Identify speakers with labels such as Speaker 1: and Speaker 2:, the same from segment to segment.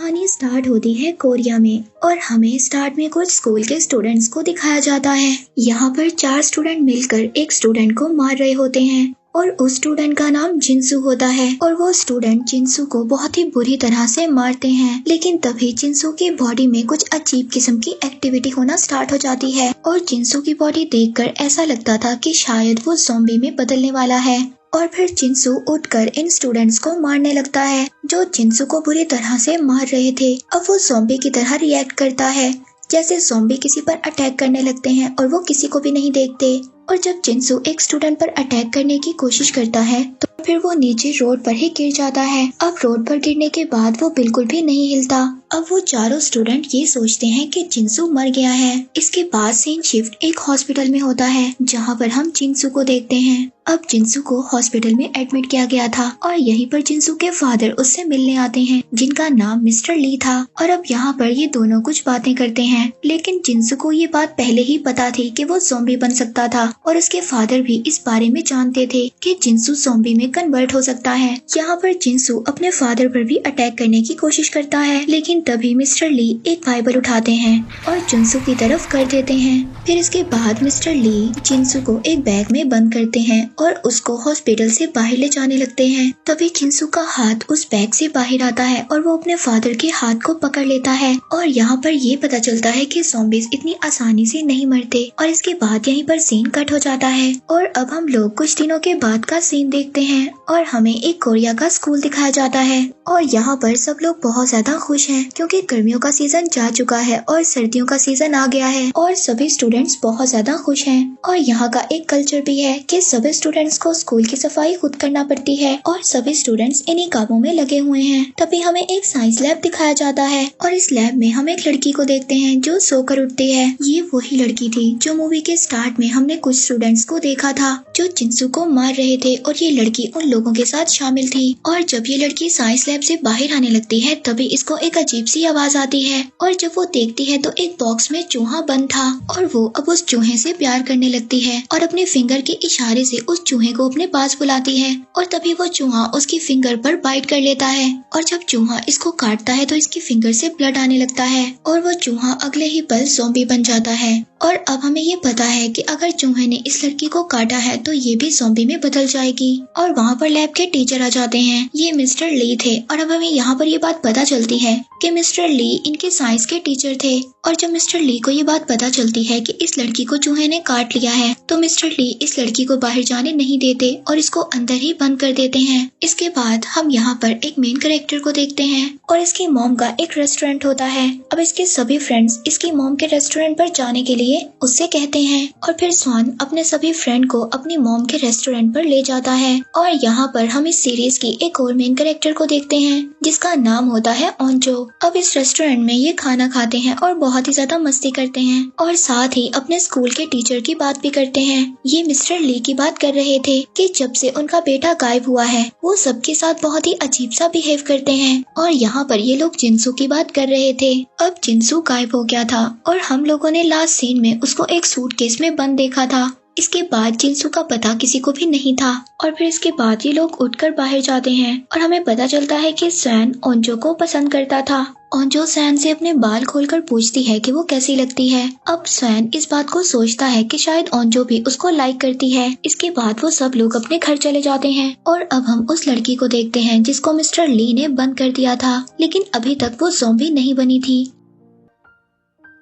Speaker 1: कहानी स्टार्ट होती है कोरिया में और हमें स्टार्ट में कुछ स्कूल के स्टूडेंट्स को दिखाया जाता है। यहाँ पर 4 स्टूडेंट मिलकर एक स्टूडेंट को मार रहे होते हैं और उस स्टूडेंट का नाम जिनसू होता है और वो स्टूडेंट जिनसू को बहुत ही बुरी तरह से मारते हैं। लेकिन तभी जिनसू की बॉडी में कुछ अजीब किस्म की एक्टिविटी होना स्टार्ट हो जाती है और जिनसू की बॉडी देखकर ऐसा लगता था कि शायद वो ज़ॉम्बी में बदलने वाला है। और फिर जिनसू उठकर इन स्टूडेंट्स को मारने लगता है जो जिनसू को बुरी तरह से मार रहे थे। अब वो ज़ॉम्बी की तरह रिएक्ट करता है, जैसे ज़ॉम्बी किसी पर अटैक करने लगते हैं और वो किसी को भी नहीं देखते। और जब जिनसू एक स्टूडेंट पर अटैक करने की कोशिश करता है तो फिर वो नीचे रोड पर ही गिर जाता है। अब रोड पर गिरने के बाद वो बिल्कुल भी नहीं हिलता। अब वो चारों स्टूडेंट ये सोचते हैं कि जिनसू मर गया है। इसके बाद सीन शिफ्ट एक हॉस्पिटल में होता है जहाँ पर हम जिनसू को देखते हैं। अब जिनसू को हॉस्पिटल में एडमिट किया गया था और यहीं पर जिनसू के फादर उससे मिलने आते हैं जिनका नाम मिस्टर ली था। और अब यहाँ पर ये दोनों कुछ बातें करते हैं, लेकिन जिनसू को ये बात पहले ही पता थी कि वो ज़ॉम्बी बन सकता था और उसके फादर भी इस बारे में जानते थे कि जिनसू ज़ॉम्बी में कन्वर्ट हो सकता है। यहाँ पर जिनसू अपने फादर पर भी अटैक करने की कोशिश करता है, लेकिन तभी मिस्टर ली एक बाइबल उठाते हैं और जिनसू की तरफ कर देते हैं। फिर इसके बाद मिस्टर ली जिनसू को एक बैग में बंद करते हैं और उसको हॉस्पिटल से बाहर ले जाने लगते हैं। तभी जिनसू का हाथ उस बैग से बाहर आता है और वो अपने फादर के हाथ को पकड़ लेता है और यहाँ पर ये पता चलता है कि ज़ॉम्बीज़ इतनी आसानी से नहीं मरते। और इसके बाद यहीं पर सीन कट हो जाता है और अब हम लोग कुछ दिनों के बाद का सीन देखते हैं और हमें एक कोरिया का स्कूल दिखाया जाता है। और यहाँ पर सब लोग बहुत ज्यादा खुश हैं क्योंकि गर्मियों का सीजन जा चुका है और सर्दियों का सीजन आ गया है और सभी स्टूडेंट्स बहुत ज्यादा खुश हैं। और यहाँ का एक कल्चर भी है कि सभी स्टूडेंट्स को स्कूल की सफाई खुद करना पड़ती है और सभी स्टूडेंट्स इन्हीं कामों में लगे हुए हैं। तभी हमें एक साइंस लैब दिखाया जाता है और इस लैब में हम एक लड़की को देखते हैं जो सोकर उठती है। ये वही लड़की थी जो मूवी के स्टार्ट में हमने कुछ स्टूडेंट्स को देखा था जो जिनसू को मार रहे थे और ये लड़की उन लोगों के साथ शामिल थी। और जब ये लड़की साइंस लैब से बाहर आने लगती है तभी इसको एक अजीब सी आवाज आती है और जब वो देखती है तो एक बॉक्स में चूहा बंद था और वो अब उस चूहे से प्यार करने लगती है और अपने फिंगर के इशारे से उस चूहे को अपने पास बुलाती है। और तभी वो चूहा उसकी फिंगर पर बाइट कर लेता है और जब चूहा इसको काटता है तो इसकी फिंगर से ब्लड आने लगता है और वो चूहा अगले ही पल ज़ॉम्बी बन जाता है। और अब हमें ये पता है कि अगर चूहे ने इस लड़की को काटा है तो ये भी ज़ॉम्बी में बदल जाएगी। और वहाँ पर लैब के टीचर आ जाते हैं, ये मिस्टर ली थे। और अब हमें यहाँ पर ये बात पता चलती है कि मिस्टर ली इनके साइंस के टीचर थे। और जब मिस्टर ली को ये बात पता चलती है कि इस लड़की को चूहे ने काट लिया है तो मिस्टर ली इस लड़की को बाहर जाने नहीं देते और इसको अंदर ही बंद कर देते हैं। इसके बाद हम यहाँ पर एक मेन कैरेक्टर को देखते हैं और इसकी मॉम का एक रेस्टोरेंट होता है। अब इसके सभी फ्रेंड्स इसकी मॉम के रेस्टोरेंट पर जाने के लिए उससे कहते हैं और फिर स्वान अपने सभी फ्रेंड को अपनी मॉम के रेस्टोरेंट पर ले जाता है। और यहाँ पर हम इस सीरीज की एक और मेन कैरेक्टर को देखते हैं जिसका नाम होता है ओंजो। अब इस रेस्टोरेंट में ये खाना खाते हैं और बहुत ही ज्यादा मस्ती करते हैं और साथ ही अपने स्कूल के टीचर की बात भी करते हैं। ये मिस्टर ली की बात कर रहे थे कि जब से उनका बेटा गायब हुआ है वो सबके साथ बहुत ही अजीब सा बिहेव करते हैं। और यहाँ पर ये लोग जिनसू की बात कर रहे थे। अब जिनसू गायब हो गया था और हम लोगों ने लास्ट सीन में उसको एक सूटकेस में बंद देखा था। इसके बाद जिनसू का पता किसी को भी नहीं था। और फिर इसके बाद ये लोग उठकर बाहर जाते हैं और हमें पता चलता है कि सैन ओंजो को पसंद करता था। ओंजो सैन से अपने बाल खोलकर पूछती है कि वो कैसी लगती है। अब सैन इस बात को सोचता है कि शायद ओंजो भी उसको लाइक करती है। इसके बाद वो सब लोग अपने घर चले जाते हैं और अब हम उस लड़की को देखते हैं जिसको मिस्टर ली ने बंद कर दिया था, लेकिन अभी तक वो ज़ॉम्बी नहीं बनी थी।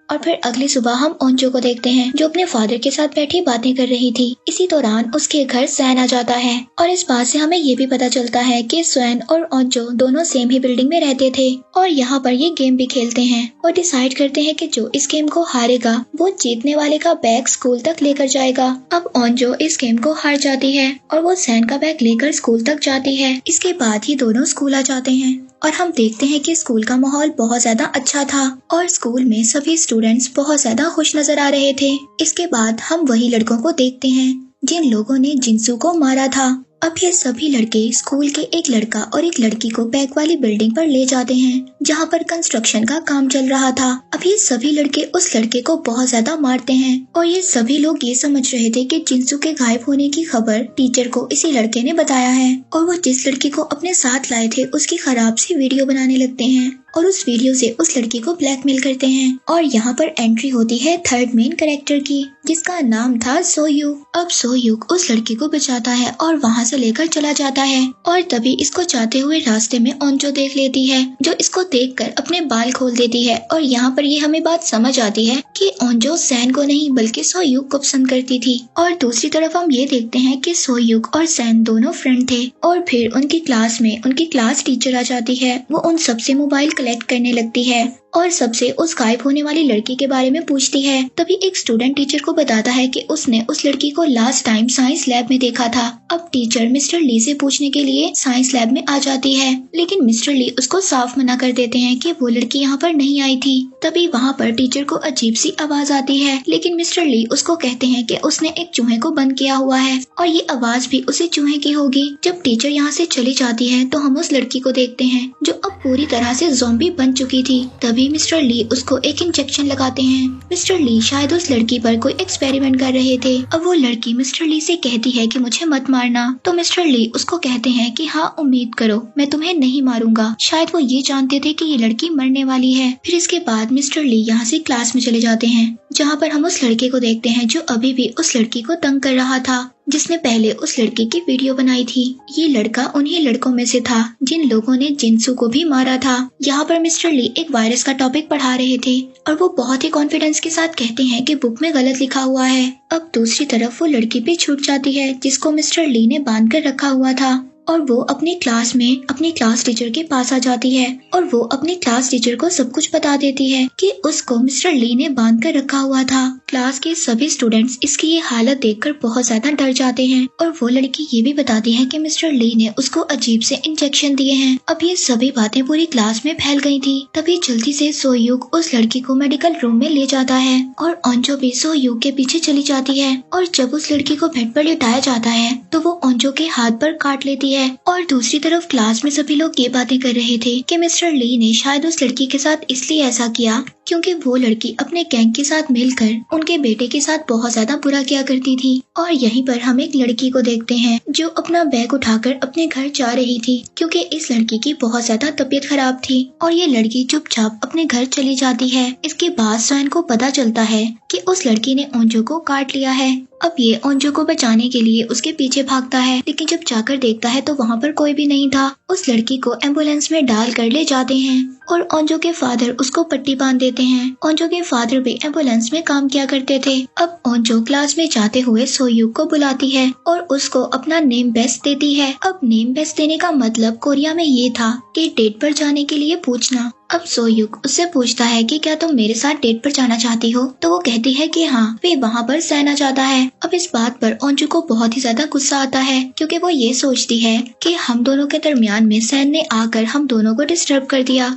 Speaker 1: और फिर अगली सुबह हम ओंजो को देखते हैं जो अपने फादर के साथ बैठी बातें कर रही थी। इसी दौरान उसके घर सैन आ जाता है और इस बात से हमें ये भी पता चलता है कि सैन और ओंजो दोनों सेम ही बिल्डिंग में रहते थे और यहाँ पर ये गेम भी खेलते हैं और डिसाइड करते हैं कि जो इस गेम को हारेगा वो जीतने वाले का बैग स्कूल तक लेकर जाएगा। अब ओंजो इस गेम को हार जाती है और वो सैन का बैग लेकर स्कूल तक जाती है। इसके बाद ही दोनों स्कूल आ जाते हैं और हम देखते हैं कि स्कूल का माहौल बहुत ज्यादा अच्छा था और स्कूल में सभी स्टूडेंट्स बहुत ज्यादा खुश नजर आ रहे थे। इसके बाद हम वही लड़कों को देखते हैं जिन लोगों ने जिनसू को मारा था अब ये सभी लड़के स्कूल के एक लड़का और एक लड़की को बैक वाली बिल्डिंग पर ले जाते हैं जहाँ पर कंस्ट्रक्शन का काम चल रहा था। अब ये सभी लड़के उस लड़के को बहुत ज्यादा मारते हैं और ये सभी लोग ये समझ रहे थे कि जिनसू के गायब होने की खबर टीचर को इसी लड़के ने बताया है और वो जिस लड़की को अपने साथ लाए थे उसकी खराब सी वीडियो बनाने लगते हैं और उस वीडियो से उस लड़की को ब्लैकमेल करते हैं। और यहाँ पर एंट्री होती है थर्ड मेन कैरेक्टर की जिसका नाम था सोयूक। अब सोयूक उस लड़की को बचाता है और वहाँ से लेकर चला जाता है और तभी इसको जाते हुए रास्ते में ओंजो देख लेती है जो इसको देखकर अपने बाल खोल देती है। और यहाँ पर ये हमें बात समझ आती है कि ओंजो सैन को नहीं बल्कि सोयूक को पसंद करती थी। और दूसरी तरफ हम ये देखते हैं कि सोयूक और सैन दोनों फ्रेंड थे और फिर उनकी क्लास में उनकी क्लास टीचर आ जाती है। वो उन सबसे मोबाइल कलेक्ट करने लगती है और सबसे उस गायब होने वाली लड़की के बारे में पूछती है। तभी एक स्टूडेंट टीचर को बताता है कि उसने उस लड़की को लास्ट टाइम साइंस लैब में देखा था। अब टीचर मिस्टर ली से पूछने के लिए साइंस लैब में आ जाती है लेकिन मिस्टर ली उसको साफ मना कर देते हैं कि वो लड़की यहाँ पर नहीं आई थी। तभी वहाँ पर टीचर को अजीब सी आवाज आती है लेकिन मिस्टर ली उसको कहते हैं कि उसने एक चूहे को बंद किया हुआ है और ये आवाज भी उसी चूहे की होगी। जब टीचर यहाँ से चली जाती है तो हम उस लड़की को देखते हैं जो अब पूरी तरह से ज़ॉम्बी बन चुकी थी। तभी मिस्टर ली उसको एक इंजेक्शन लगाते हैं। मिस्टर ली शायद उस लड़की पर कोई एक्सपेरिमेंट कर रहे थे। अब वो लड़की मिस्टर ली से कहती है कि मुझे मत मारना तो मिस्टर ली उसको कहते हैं कि हाँ उम्मीद करो मैं तुम्हें नहीं मारूंगा। शायद वो ये जानते थे कि ये लड़की मरने वाली है। फिर इसके बाद मिस्टर ली यहाँ से क्लास में चले जाते हैं जहाँ पर हम उस लड़के को देखते हैं जो अभी भी उस लड़की को तंग कर रहा था जिसने पहले उस लड़की की वीडियो बनाई थी। ये लड़का उन्हीं लड़कों में से था जिन लोगों ने जिनसू को भी मारा था। यहाँ पर मिस्टर ली एक वायरस का टॉपिक पढ़ा रहे थे और वो बहुत ही कॉन्फिडेंस के साथ कहते हैं कि बुक में गलत लिखा हुआ है। अब दूसरी तरफ वो लड़की भी छूट जाती है जिसको मिस्टर ली ने बांध कर रखा हुआ था और वो अपनी क्लास में अपनी क्लास टीचर के पास आ जाती है और वो अपनी क्लास टीचर को सब कुछ बता देती है कि उसको मिस्टर ली ने बांध कर रखा हुआ था। क्लास के सभी स्टूडेंट्स इसकी ये हालत देखकर बहुत ज्यादा डर जाते हैं और वो लड़की ये भी बताती है कि मिस्टर ली ने उसको अजीब से इंजेक्शन दिए हैं। अब ये सभी बातें पूरी क्लास में फैल गई थी। तभी जल्दी से सोयूक उस लड़की को मेडिकल रूम में ले जाता है और ओंजो भी सोयूक के पीछे चली जाती है और जब उस लड़की को बेड पर लिटाया जाता है तो वो ओंजो के हाथ पर काट लेती है। और दूसरी तरफ क्लास में सभी लोग ये बातें कर रहे थे कि मिस्टर ली ने शायद उस लड़की के साथ इसलिए ऐसा किया क्योंकि वो लड़की अपने गैंग के साथ मिलकर उनके बेटे के साथ बहुत ज्यादा बुरा किया करती थी। और यहीं पर हम एक लड़की को देखते हैं जो अपना बैग उठाकर अपने घर जा रही थी क्योंकि इस लड़की की बहुत ज्यादा तबीयत खराब थी और ये लड़की चुपचाप अपने घर चली जाती है। इसके बाद सैन को पता चलता है कि उस लड़की ने ओंजो को काट लिया है। अब ये ओंजो को बचाने के लिए उसके पीछे भागता है लेकिन जब जाकर देखता है तो वहाँ पर कोई भी नहीं था। उस लड़की को एम्बुलेंस में डाल कर ले जाते हैं और ओंजो के फादर उसको पट्टी बांध देते हैं। ओंजो के फादर भी एम्बुलेंस में काम किया करते थे। अब ओंजो क्लास में जाते हुए सोयूक को बुलाती है और उसको अपना नेम बेस्ट देती है। अब नेम बेस्ट देने का मतलब कोरिया में ये था कि डेट पर जाने के लिए पूछना। अब सोयूक उससे पूछता है कि क्या तुम मेरे साथ डेट पर जाना चाहती हो तो वो कहती है कि हाँ। वे वहाँ पर सैन आ जाता है। अब इस बात पर ओंजो को बहुत ही ज्यादा गुस्सा आता है क्योंकि वो ये सोचती है कि हम दोनों के दरमियान में सैन ने आकर हम दोनों को डिस्टर्ब कर दिया।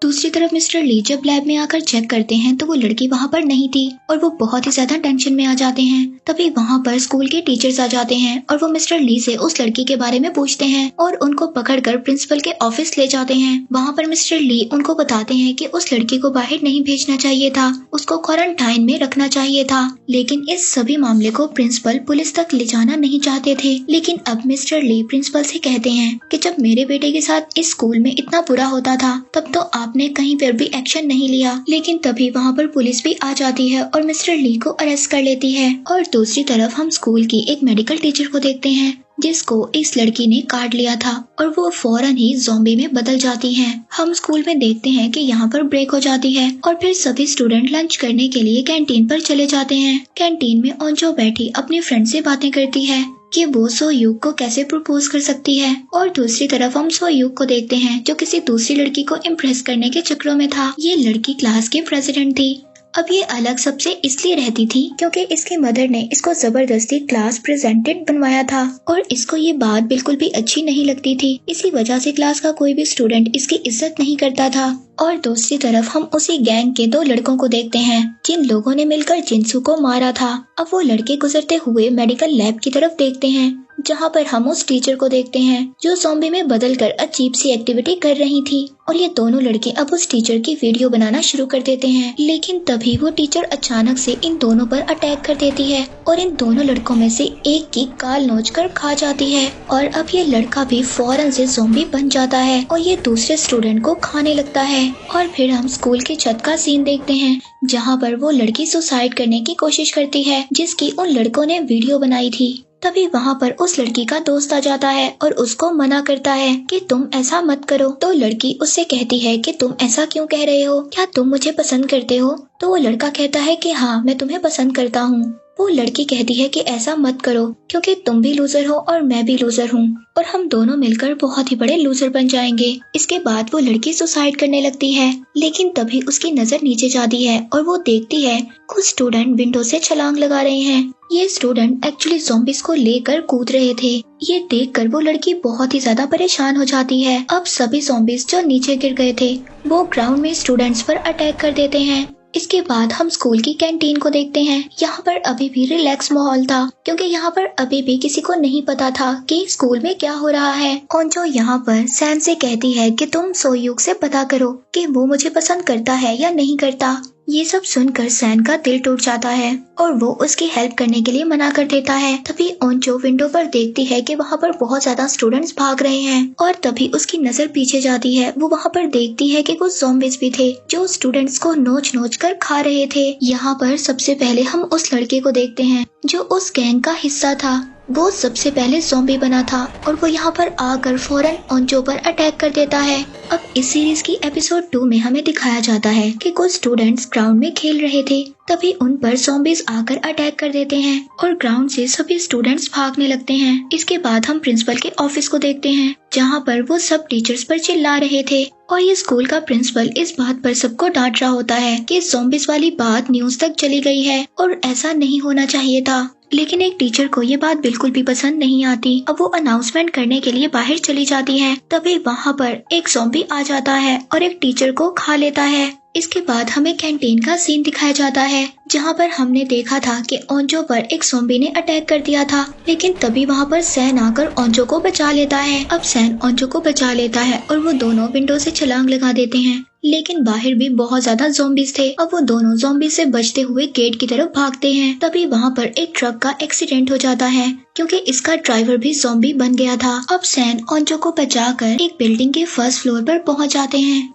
Speaker 1: दूसरी तरफ मिस्टर ली जब लैब में आकर चेक करते हैं तो वो लड़की वहाँ पर नहीं थी और वो बहुत ही ज्यादा टेंशन में आ जाते हैं। तभी वहाँ पर स्कूल के टीचर्स आ जाते हैं और वो मिस्टर ली से उस लड़की के बारे में पूछते हैं और उनको पकड़कर प्रिंसिपल के ऑफिस ले जाते हैं। वहाँ पर मिस्टर ली उनको बताते हैं कि उस लड़की को बाहर नहीं भेजना चाहिए था, उसको क्वारंटाइन में रखना चाहिए था। लेकिन इस सभी मामले को प्रिंसिपल पुलिस तक ले जाना नहीं चाहते थे। लेकिन अब मिस्टर ली प्रिंसिपल से कहते हैं कि जब मेरे बेटे के साथ इस स्कूल में इतना बुरा होता था तब तो आपने कहीं पर भी एक्शन नहीं लिया। लेकिन तभी वहाँ पर पुलिस भी आ जाती है और मिस्टर ली को अरेस्ट कर लेती है। और दूसरी तरफ हम स्कूल की एक मेडिकल टीचर को देखते हैं जिसको इस लड़की ने काट लिया था और वो फौरन ही ज़ॉम्बी में बदल जाती हैं। हम स्कूल में देखते हैं कि यहाँ पर ब्रेक हो जाती है और फिर सभी स्टूडेंट लंच करने के लिए कैंटीन पर चले जाते हैं। कैंटीन में ओंजो बैठी अपनी फ्रेंड से बातें करती है कि वो सोयूक को कैसे प्रपोज कर सकती है। और दूसरी तरफ हम सोयूक को देखते हैं जो किसी दूसरी लड़की को इम्प्रेस करने के चक्रों में था। ये लड़की क्लास की प्रेसिडेंट थी। अब ये अलग सबसे इसलिए रहती थी क्योंकि इसकी मदर ने इसको जबरदस्ती क्लास प्रेजेंटेड बनवाया था और इसको ये बात बिल्कुल भी अच्छी नहीं लगती थी। इसी वजह से क्लास का कोई भी स्टूडेंट इसकी इज्जत नहीं करता था। और दूसरी तरफ हम उसी गैंग के 2 लड़कों को देखते हैं जिन लोगों ने मिलकर जिनसू को मारा था। अब वो लड़के गुजरते हुए मेडिकल लैब की तरफ देखते हैं जहाँ पर हम उस टीचर को देखते हैं जो ज़ॉम्बी में बदलकर अजीब सी एक्टिविटी कर रही थी। और ये दोनों लड़के अब उस टीचर की वीडियो बनाना शुरू कर देते हैं, लेकिन तभी वो टीचर अचानक से इन दोनों पर अटैक कर देती है और इन दोनों लड़कों में से एक की गाल नोचकर खा जाती है। और अब ये लड़का भी फौरन से ज़ॉम्बी बन जाता है और ये दूसरे स्टूडेंट को खाने लगता है। और फिर हम स्कूल की छत का सीन देखते हैं जहाँ पर वो लड़की सुसाइड करने की कोशिश करती है जिसकी उन लड़कों ने वीडियो बनाई थी। तभी वहाँ पर उस लड़की का दोस्त आ जाता है और उसको मना करता है कि तुम ऐसा मत करो। तो लड़की उससे कहती है कि तुम ऐसा क्यों कह रहे हो, क्या तुम मुझे पसंद करते हो? तो वो लड़का कहता है कि हाँ, मैं तुम्हें पसंद करता हूँ। वो लड़की कहती है कि ऐसा मत करो क्योंकि तुम भी लूजर हो और मैं भी लूजर हूँ और हम दोनों मिलकर बहुत ही बड़े लूजर बन जाएंगे। इसके बाद वो लड़की सुसाइड करने लगती है, लेकिन तभी उसकी नजर नीचे जाती है और वो देखती है कुछ स्टूडेंट विंडो से छलांग लगा रहे हैं। ये स्टूडेंट एक्चुअली ज़ॉम्बीज़ को लेकर कूद रहे थे। ये देखकर वो लड़की बहुत ही ज्यादा परेशान हो जाती है। अब सभी ज़ॉम्बीज़ जो नीचे गिर गए थे वो ग्राउंड में स्टूडेंट्स पर अटैक कर देते हैं। इसके बाद हम स्कूल की कैंटीन को देखते हैं। यहाँ पर अभी भी रिलैक्स माहौल था क्योंकि यहाँ पर अभी भी किसी को नहीं पता था कि स्कूल में क्या हो रहा है। और जो यहाँ पर सैन से कहती है कि तुम सोयूक से पता करो कि वो मुझे पसंद करता है या नहीं करता। ये सब सुनकर सैन का दिल टूट जाता है और वो उसकी हेल्प करने के लिए मना कर देता है। तभी ओंचो विंडो पर देखती है कि वहाँ पर बहुत ज्यादा स्टूडेंट्स भाग रहे हैं और तभी उसकी नजर पीछे जाती है। वो वहाँ पर देखती है कि कुछ ज़ॉम्बीज़ भी थे जो स्टूडेंट्स को नोच नोच कर खा रहे थे। यहाँ पर सबसे पहले हम उस लड़के को देखते हैं जो उस गैंग का हिस्सा था। वो सबसे पहले ज़ॉम्बी बना था और वो यहाँ पर आकर फौरन ओंचो पर अटैक कर देता है। अब इस सीरीज की एपिसोड 2 में हमें दिखाया जाता है कि कुछ स्टूडेंट्स ग्राउंड में खेल रहे थे, तभी उन पर ज़ॉम्बीज़ आकर अटैक कर देते हैं और ग्राउंड से सभी स्टूडेंट्स भागने लगते हैं। इसके बाद हम प्रिंसिपल के ऑफिस को देखते हैं जहाँ पर वो सब टीचर्स पर चिल्ला रहे थे और ये स्कूल का प्रिंसिपल इस बात पर सबको डांट रहा होता है कि ज़ॉम्बीज़ वाली बात न्यूज तक चली गई है और ऐसा नहीं होना चाहिए था। लेकिन एक टीचर को ये बात बिल्कुल भी पसंद नहीं आती। अब वो अनाउंसमेंट करने के लिए बाहर चली जाती है, तभी वहाँ पर एक ज़ॉम्बी आ जाता है और एक टीचर को खा लेता है। इसके बाद हमें कैंटीन का सीन दिखाया जाता है जहाँ पर हमने देखा था कि ओंजो पर एक ज़ॉम्बी ने अटैक कर दिया था, लेकिन तभी वहाँ पर सैन आकर ओंजो को बचा लेता है। अब सैन ओंजो को बचा लेता है और वो दोनों विंडो से छलांग लगा देते हैं, लेकिन बाहर भी बहुत ज्यादा ज़ॉम्बीज़ थे। अब वो दोनों ज़ॉम्बी से बचते हुए गेट की तरफ भागते हैं। तभी वहाँ पर एक ट्रक का एक्सीडेंट हो जाता है क्योंकि इसका ड्राइवर भी ज़ॉम्बी बन गया था। अब सैन ओंजो को बचाकर एक बिल्डिंग के फर्स्ट फ्लोर पर पहुँच जाते हैं।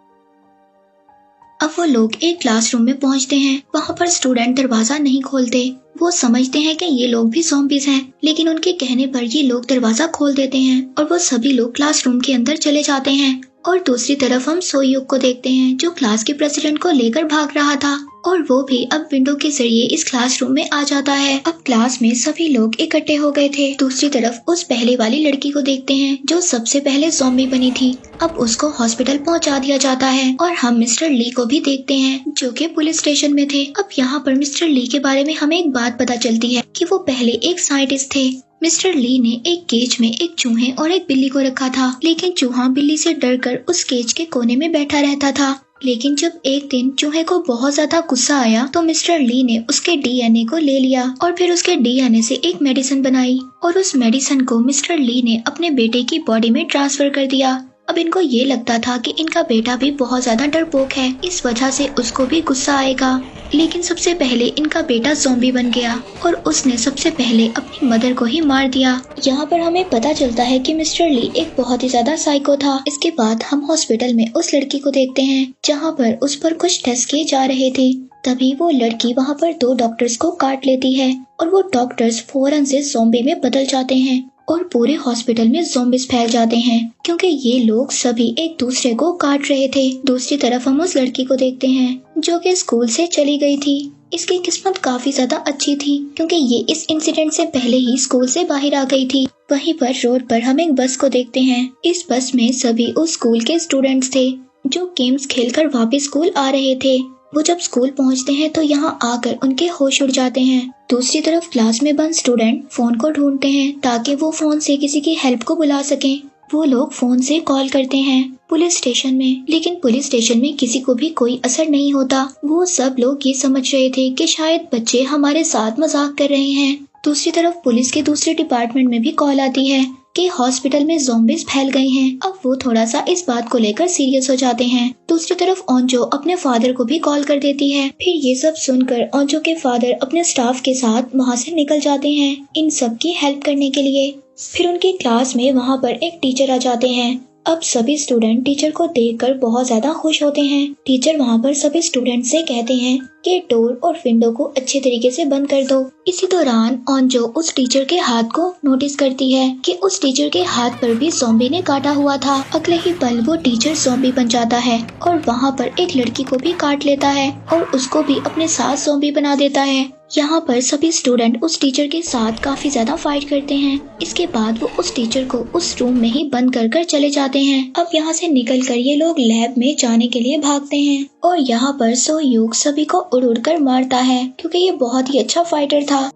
Speaker 1: अब वो लोग एक क्लासरूम में पहुंचते हैं। वहाँ पर स्टूडेंट दरवाजा नहीं खोलते। वो समझते हैं कि ये लोग भी ज़ॉम्बीज़ हैं, लेकिन उनके कहने पर ये लोग दरवाजा खोल देते हैं और वो सभी लोग क्लासरूम के अंदर चले जाते हैं। और दूसरी तरफ हम सोयूक को देखते हैं जो क्लास के प्रेसिडेंट को लेकर भाग रहा था और वो भी अब विंडो के जरिए इस क्लासरूम में आ जाता है। अब क्लास में सभी लोग इकट्ठे हो गए थे। दूसरी तरफ उस पहले वाली लड़की को देखते हैं जो सबसे पहले ज़ॉम्बी बनी थी। अब उसको हॉस्पिटल पहुंचा दिया जाता है और हम मिस्टर ली को भी देखते हैं जो कि पुलिस स्टेशन में थे। अब यहाँ पर मिस्टर ली के बारे में हमें एक बात पता चलती है कि वो पहले एक साइंटिस्ट थे। मिस्टर ली ने एक केज में एक चूहे और एक बिल्ली को रखा था, लेकिन चूहा बिल्ली से डरकर उस केज के कोने में बैठा रहता था। लेकिन जब एक दिन चूहे को बहुत ज्यादा गुस्सा आया तो मिस्टर ली ने उसके डीएनए को ले लिया और फिर उसके डीएनए से एक मेडिसिन बनाई और उस मेडिसिन को मिस्टर ली ने अपने बेटे की बॉडी में ट्रांसफर कर दिया। अब इनको ये लगता था कि इनका बेटा भी बहुत ज्यादा डरपोक है, इस वजह से उसको भी गुस्सा आएगा। लेकिन सबसे पहले इनका बेटा ज़ॉम्बी बन गया और उसने सबसे पहले अपनी मदर को ही मार दिया। यहाँ पर हमें पता चलता है कि मिस्टर ली एक बहुत ही ज्यादा साइको था। इसके बाद हम हॉस्पिटल में उस लड़की को देखते हैं जहाँ पर उस पर कुछ टेस्ट किए जा रहे थे। तभी वो लड़की वहाँ पर 2 डॉक्टर्स को काट लेती है और वो डॉक्टर्स फौरन से ज़ॉम्बी में बदल जाते हैं और पूरे हॉस्पिटल में ज़ॉम्बीज़ फैल जाते हैं क्योंकि ये लोग सभी एक दूसरे को काट रहे थे। दूसरी तरफ हम उस लड़की को देखते हैं जो कि स्कूल से चली गई थी। इसकी किस्मत काफी ज्यादा अच्छी थी क्योंकि ये इस इंसिडेंट से पहले ही स्कूल से बाहर आ गई थी। वहीं पर रोड पर हम एक बस को देखते हैं। इस बस में सभी उस स्कूल के स्टूडेंट्स थे जो गेम्स खेलकर वापस स्कूल आ रहे थे। वो जब स्कूल पहुंचते हैं तो यहाँ आकर उनके होश उड़ जाते हैं। दूसरी तरफ क्लास में बंद स्टूडेंट फोन को ढूंढते हैं ताकि वो फोन से किसी की हेल्प को बुला सकें। वो लोग फोन से कॉल करते हैं पुलिस स्टेशन में, लेकिन पुलिस स्टेशन में किसी को भी कोई असर नहीं होता। वो सब लोग ये समझ रहे थे कि शायद बच्चे हमारे साथ मजाक कर रहे हैं। दूसरी तरफ पुलिस के दूसरे डिपार्टमेंट में भी कॉल आती है कि हॉस्पिटल में ज़ॉम्बीज फैल गए हैं। अब वो थोड़ा सा इस बात को लेकर सीरियस हो जाते हैं। दूसरी तरफ ओंजो अपने फादर को भी कॉल कर देती है। फिर ये सब सुनकर ओंजो के फादर अपने स्टाफ के साथ वहाँ से निकल जाते हैं इन सब की हेल्प करने के लिए। फिर उनकी क्लास में वहाँ पर एक टीचर आ जाते हैं। अब सभी स्टूडेंट टीचर को देखकर बहुत ज्यादा खुश होते हैं। टीचर वहाँ पर सभी स्टूडेंट से कहते हैं कि डोर और विंडो को अच्छे तरीके से बंद कर दो। इसी दौरान ओंजो उस टीचर के हाथ को नोटिस करती है कि उस टीचर के हाथ पर भी ज़ॉम्बी ने काटा हुआ था। अगले ही पल वो टीचर ज़ॉम्बी बन जाता है और वहाँ पर एक लड़की को भी काट लेता है और उसको भी अपने साथ ज़ॉम्बी बना देता है। यहाँ पर सभी स्टूडेंट उस टीचर के साथ काफी ज्यादा फाइट करते हैं। इसके बाद वो उस टीचर को उस रूम में ही बंद कर चले जाते हैं। अब यहाँ से निकलकर ये लोग लैब में जाने के लिए भागते हैं और यहाँ पर सो यूग सभी को उड़ कर मारता है क्योंकि ये बहुत ही अच्छा फाइटर था।